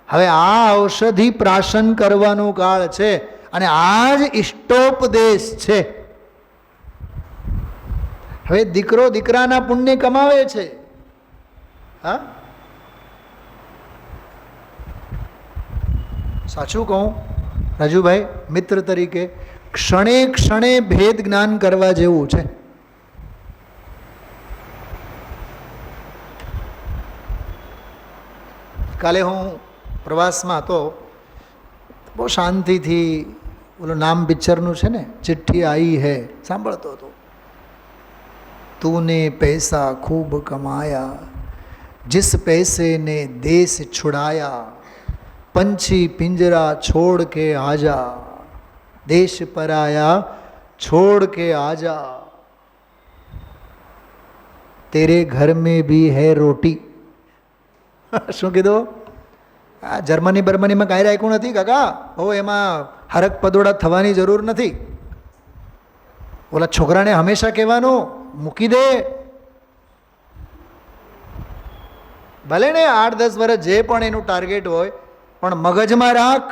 હવે આ ઔષધિ પ્રાશન કરવાનો કાળ છે, અને આ જ ઇષ્ટોપદેશ છે. હવે દીકરો દીકરાના પુણ્ય કમાવે છે. હા, સાચું કહું રાજુભાઈ, મિત્ર તરીકે ક્ષણે ક્ષણે ભેદ જ્ઞાન કરવા જેવું છે. કાલે હું પ્રવાસમાં હતો, બહુ શાંતિથી ઓલું નામ પિક્ચરનું છે ને, ચિઠ્ઠી આઈ હૈ, સાંભળતો હતો. तूने पैसा खूब कमाया, जिस पैसे ने देश छुड़ाया, पंछी पिंजरा छोड़ के आजा, देश पर आया छोड़ के आजा, तेरे घर में भी है रोटी. શું કીધું? આ જર્મની બર્મનીમાં કાંઈ રાખ્યું નથી કાકા, હો એમાં હરક પદોડા થવાની જરૂર નથી. ઓલા છોકરાને હંમેશા કહેવાનું, મૂકી દે, ભલે ને 8-10 વર્ષ જે પણ એનું ટાર્ગેટ હોય, પણ મગજમાં રાખ.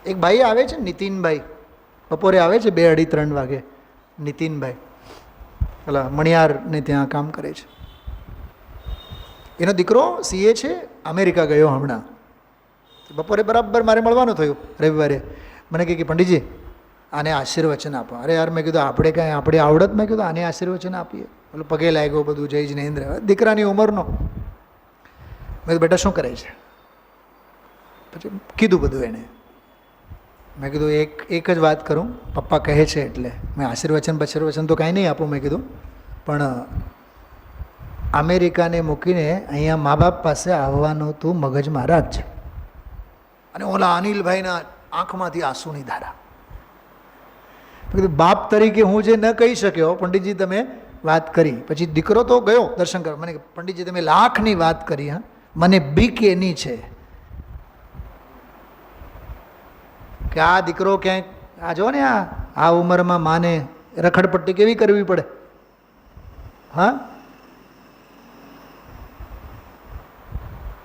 એક ભાઈ આવે છે, નીતિનભાઈ, બપોરે આવે છે 2-2:30 વાગે. નીતિનભાઈ પેલા મણિયારને ત્યાં કામ કરે છે. એનો દીકરો સીએ છે, અમેરિકા ગયો હમણાં. બપોરે બરાબર મારે મળવાનું થયું રવિવારે. મને કહે કે પંડિતજી આને આશીર્વચન આપો. અરે યાર, મેં કીધું આપણે કાંઈ આપણી આવડત, મેં કીધું આને આશીર્વચન આપીએ. પેલું પગે લાગ્યો બધું, જય જિનેન્દ્ર, દીકરાની ઉંમરનો. મેં કીધું બેટા શું કરે છે? પછી કીધું બધું એણે. મેં કીધું એક જ વાત કરું, પપ્પા કહે છે એટલે. મેં આશીર્વચન તો કાંઈ નહીં આપું, મેં કીધું, પણ અમેરિકાને મૂકીને અહીંયા મા બાપ પાસે આવવાનું તું મગજમાં રાખજે. અને ઓલા અનિલભાઈના આંખમાંથી આંસુની ધારા. બાપ તરીકે હું જે ન કહી શક્યો, પંડિતજી તમે વાત કરી. પછી દીકરો તો ગયો દર્શન કરવા. મને પંડિતજી તમે લાખની વાત કરી, હા, મને બીક એની છે કે આ દીકરો ક્યાંક, આ જો ને આ ઉંમરમાં માને રખડપટ્ટી કેવી કરવી પડે. હા,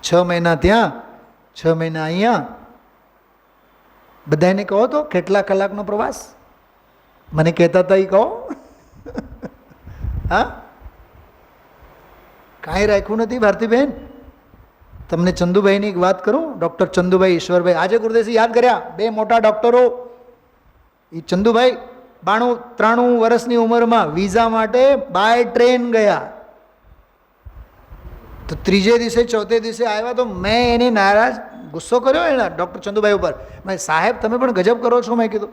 6 મહિના ત્યાં, 6 મહિના અહીંયા. બધાને કહો તો કેટલા કલાકનો પ્રવાસ? મને કહેતા હતા એ કહો. હા, કાંઈ રાખ્યું નથી ભારતીબેન. તમને ચંદુભાઈની એક વાત કરું, ડૉક્ટર ચંદુભાઈ ઈશ્વરભાઈ, આજે ગુરુદેવજી યાદ કર્યા, 2 મોટા ડૉક્ટરો. એ ચંદુભાઈ 92-93 વર્ષની ઉંમરમાં વિઝા માટે બાય ટ્રેન ગયા. તો 3જે દિવસે 4થે દિવસે આવ્યા, તો મેં એને નારાજ, ગુસ્સો કર્યો એના ડૉક્ટર ચંદુભાઈ ઉપર. મેં સાહેબ તમે પણ ગજબ કરો છો. મેં કીધું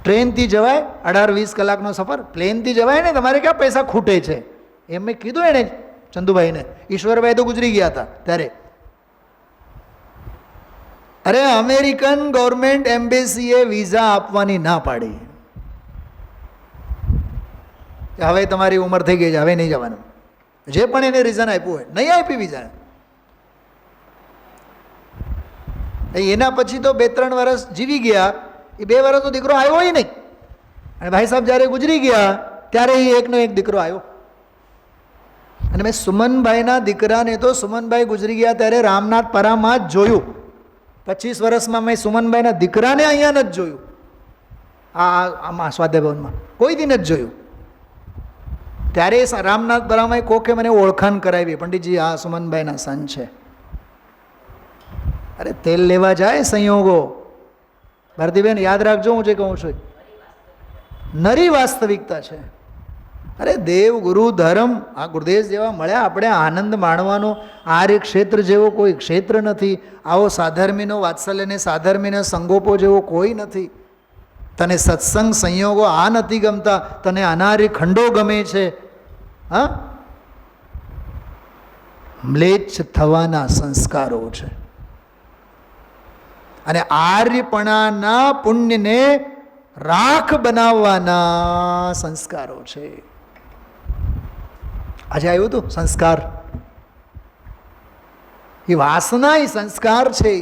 ટ્રેનથી જવાય, 18-20 કલાકનો સફર પ્લેનથી જવાય ને, તમારે ક્યાં પૈસા ખૂટે છે? એમ મેં કીધું એણે ચંદુભાઈને. ઈશ્વરભાઈ તો ગુજરી ગયા હતા ત્યારે. અરે અમેરિકન ગવર્મેન્ટ એમ્બેસીએ વિઝા આપવાની ના પાડી. હવે તમારી ઉંમર થઈ ગઈ છે, હવે નહીં જવાનું. જે પણ એને રીઝન આપ્યું હોય, નહીં આપી વિઝા. એના પછી તો 2-3 વર્ષ જીવી ગયા. એ 2 વર્ષનો દીકરો આવ્યો હોય નહીં. અને ભાઈ સાહેબ જ્યારે ગુજરી ગયા ત્યારે એ એકનો એક દીકરો આવ્યો. અને મેં સુમનભાઈના દીકરાને તો સુમનભાઈ ગુજરી ગયા ત્યારે રામનાથપરામાં જ જોયું. 25 વર્ષમાં મેં સુમનભાઈના દીકરાને અહીંયા નથી જોયું. આમાં સ્વાધ્યાય ભવનમાં કોઈ દી નથી જોયું. ત્યારે રામનાથપરામાં કોકે મને ઓળખાણ કરાવી, પંડિતજી આ સુમનભાઈના સન છે. અરે તેલ લેવા જાય સંયોગો. ભારતીબેન યાદ રાખજો, હું જે કહું છું નરી વાસ્તવિકતા છે. અરે દેવ ગુરુ ધર્મ આ ગુરુદેવ જેવા મળ્યા, આપણે આનંદ માણવાનો આર્ય ક્ષેત્ર જેવો કોઈ ક્ષેત્ર નથી. આવો સાધર્મીનો વાત્સલ્યને સાધર્મીનો સંગોપો જેવો કોઈ નથી. તને સત્સંગ સંયોગો આ નથી ગમતા, તને અનાર્ય ખંડો ગમે છે. હા, મ્લેચ્છ થવાના સંસ્કારો છે અને આર્યપણાના પુણ્યને રાખ બનાવવાના સંસ્કારો છે. આજે આવ્યું હતું સંસ્કાર, એ વાસના એ સંસ્કાર છે,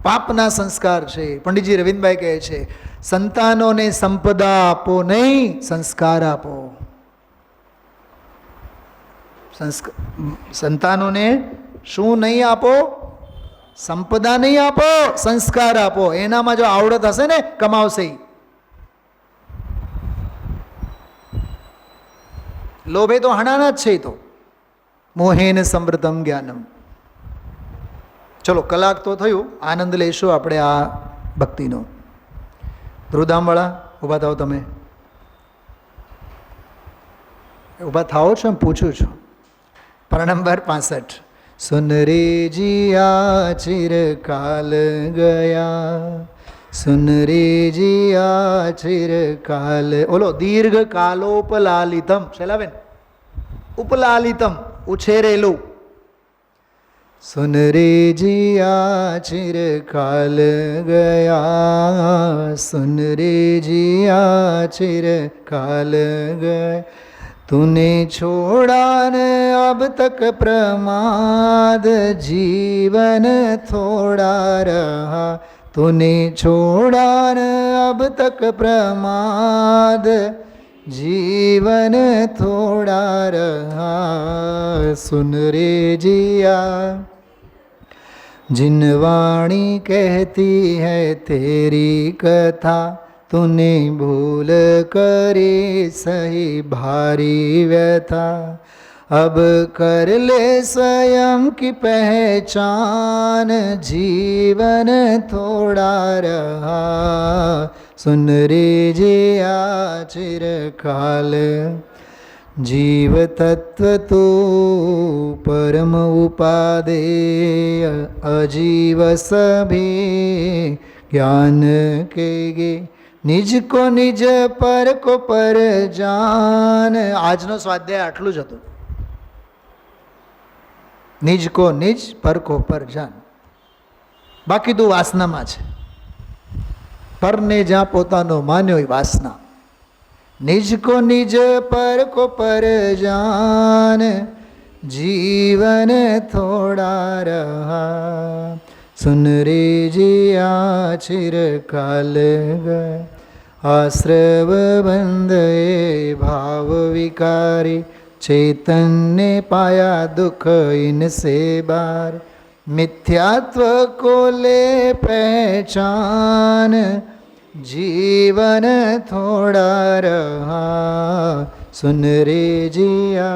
પાપના સંસ્કાર છે. પંડિતજી રવિન્દભાઈ કહે છે સંતાનોને સંપદા આપો નહીં, સંસ્કાર આપો. સંતાનોને શું નહીં આપો? સંપદા નહીં આપો, સંસ્કાર આપો. એનામાં જો આવડત હશે ને કમાવશે. લોભે તો હણાના જ છે. તો મોહેન સમૃદ્ધમ જ્ઞાનમ. ચલો, કલાક તો થયું, આનંદ લઈશું આપણે આ ભક્તિનો. ધ્રુવધામવાળા ઊભા થાઓ. તમે ઊભા થાઓ છો? એમ પૂછું છું. પર નંબર 65. સુન રે જીયા ચિરકાલ ગયા, સુન રે જીયા ચિરકાલ. ઓલો દીર્ઘ કાલોપલાલિતમ, શૈલાબેન, ઉપલાલિતમ, ઉછેરેલું. સુન રે જીયા ચિરકાલ ગયા, સુન રે જીયા ચિરકાલ ગયા. तूने छोड़ा न अब तक प्रमाद, जीवन थोड़ा रहा. तूने छोड़ा न अब तक प्रमाद, जीवन थोड़ा रहा. सुन रे जिया जिन वाणी कहती है तेरी कथा, तूने भूल करे सही भारी व्यथा. अब कर ले स्वयं की पहचान, जीवन थोड़ा रहा. सुन रे जिया चिरकाल. जीव तत्व तो परम उपादेय, अजीव सभी ज्ञान के गे. નિજ કો નિજ પર કો પર જાન. આજનો સ્વાધ્યાય આટલું જ હતું. નિજ કો નિજ પર કો પર જાન. બાકી તો વાસનામાં છે. પરને જ્યાં પોતાનો માન્યો એ વાસના. નિજ કો નિજ પર કો પર જાન, જીવન થોડા રહા. सुन रे जिया चिरकाल गया. आश्रव बंधे भाव विकारी, चैतन्य पाया दुख इनसे बार. मिथ्यात्व को ले पहचान, जीवन थोड़ा रहा. सुन रे जिया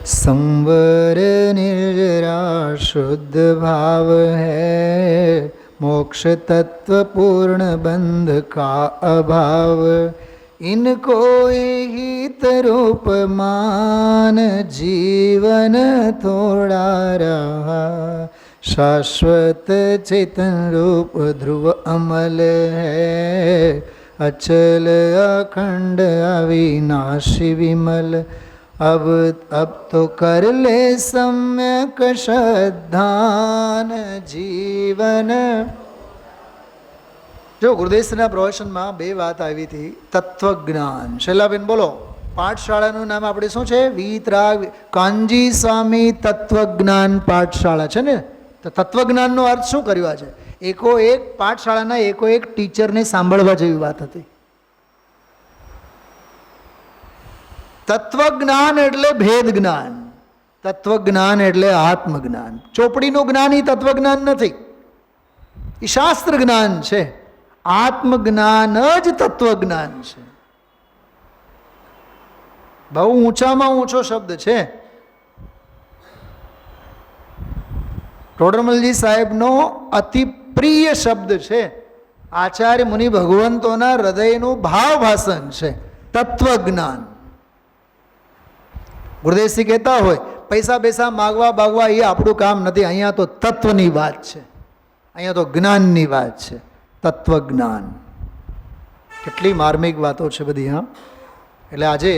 संवर निर्जरा शुद्ध भाव है, मोक्ष तत्व पूर्ण बंध का अभाव. इनको हित रूप मान, जीवन थोड़ा रहा. शाश्वत चेतन रूप ध्रुव अमल है, अचल अखंड अविनाशी विमल. अब तो कर ले सम्यक श्रद्धान, जीवन. જો ગુરુદેવના પ્રવચનમાં બે વાત આવી હતી. તત્વજ્ઞાન. શૈલાબેન બોલો, પાઠશાળાનું નામ આપણે શું છે? વીતરાગ કાનજી સ્વામી તત્વજ્ઞાન પાઠશાળા છે ને. તો તત્વજ્ઞાનનો અર્થ શું કર્યો છે? એકો એક પાઠશાળાના એકો એક ટીચરને સાંભળવા જેવી વાત હતી. તત્વજ્ઞાન એટલે ભેદ જ્ઞાન, તત્વજ્ઞાન એટલે આત્મજ્ઞાન. ચોપડીનું જ્ઞાન એ તત્વજ્ઞાન નથી, એ શાસ્ત્ર જ્ઞાન છે. આત્મજ્ઞાન જ તત્વજ્ઞાન છે. બહુ ઊંચામાં ઊંચો શબ્દ છે. ટોડરમલજી સાહેબનો અતિ પ્રિય શબ્દ છે. આચાર્ય મુનિ ભગવંતોના હૃદયનું ભાવ ભાષણ છે તત્વજ્ઞાન. ગુરુદેવસિંહ કહેતા હોય પૈસા પૈસા માગવા બાગવા એ આપણું કામ નથી. અહીંયા તો તત્વની વાત છે, અહીંયા તો જ્ઞાનની વાત છે. તત્વજ્ઞાન. કેટલી માર્મિક વાતો છે બધી. હા, એટલે આજે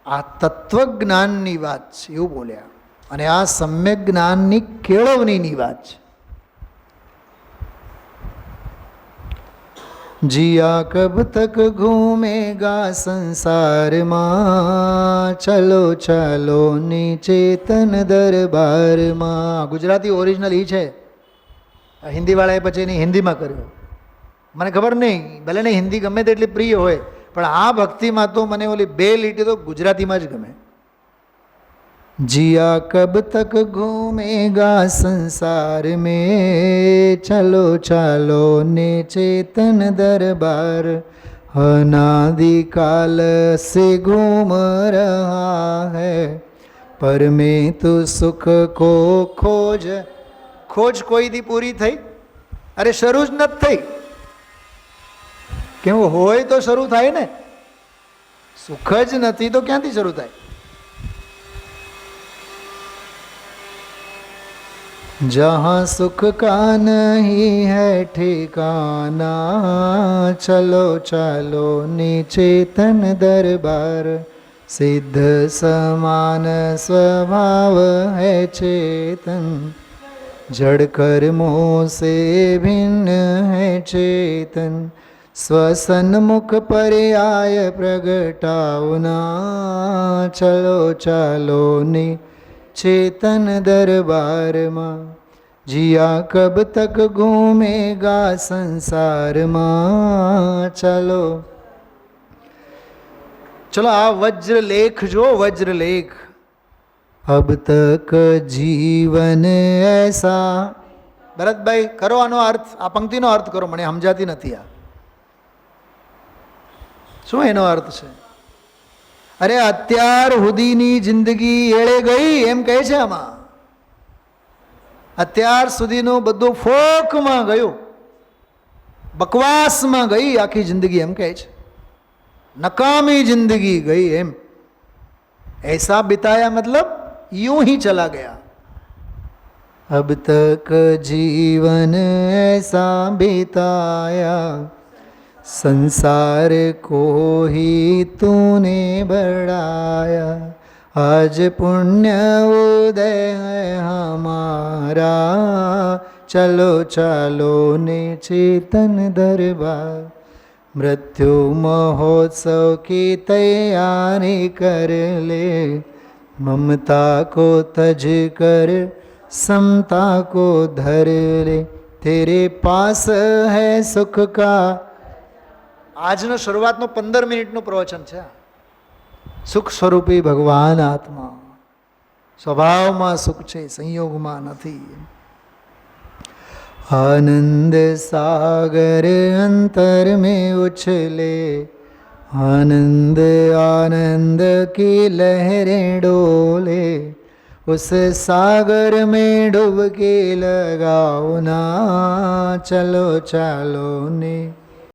આ તત્વજ્ઞાનની વાત છે એવું બોલ્યા, અને આ સમ્યક જ્ઞાનની કેળવણીની વાત છે. जिया कब तक घूमेगा संसाરમાં, ચલો ચાલો ની ચેતન દરબારમાં. ગુજરાતી ઓરિજિનલ એ છે, હિન્દીવાળાએ પછી એની હિન્દીમાં કર્યો. મને ખબર નહીં, ભલે ને હિન્દી ગમે તેટલી પ્રિય હોય, પણ આ ભક્તિમાં તો મને ઓલી 2 લીટી તો ગુજરાતીમાં જ ગમે. जिया कब तक घूमेगा संसार में, चलो चालो ने चेतन दरबार, अनादिकाल से घूम रहा है, पर में तो सुख को खोज. खोज कोईથી પૂરી થઈ? અરે શરૂ જ નથી થઈ. કેવું હોય તો શરૂ થાય ને, સુખ જ નથી તો ક્યાંથી શરૂ થાય? जहाँ सुख का नहीं है ठिकाना, चलो चालो निचेतन दरबार, सिद्ध समान स्वभाव है चेतन, जड़ कर्मों से भिन्न है चेतन, स्वसन्मुख पर्याय प्रगटावना, चलो चालो नि चेतन दरबाરમાં. जिया कब तक घूमेगा संसाરમાં, चलो चलो આ વજ્રલેખ જો, વજ્રલેખ. अब तक जीवन ऐसा. ભરતભાઈ કરો આનો અર્થ, આ પંક્તિનો અર્થ કરો, મને સમજાતી નથી આ શું એનો અર્થ છે. અરે અત્યાર સુધીની જિંદગી એળે ગઈ એમ કહે છે આમાં. અત્યાર સુધીનું બધું ફોકમાં ગયું, બકવાસમાં ગઈ આખી જિંદગી એમ કહે છે. નકામી જિંદગી ગઈ એમ. ऐसा बिताया मतलब यूं ही चला गया. अब तक जीवन ऐसा बिताया, संसार को ही तूने बढ़ाया, आज पुण्य उदय है हमारा, चलो चालो ने चेतन दरबार, मृत्यु महोत्सव की तैयारी कर ले, ममता को तज कर समता को धर ले, तेरे पास है सुख का. આજનો શરૂઆતનો 15 મિનિટનું પ્રવચન છે. સુખ સ્વરૂપી ભગવાન આત્મા, સ્વભાવમાં સુખ છે, સંયોગમાં નથી. આનંદ સાગર અંતર में ઉછલે, आनंद आनंद की लहरें डोले, उस सागर में डुबकी लगाओ ना, चलो चालो ने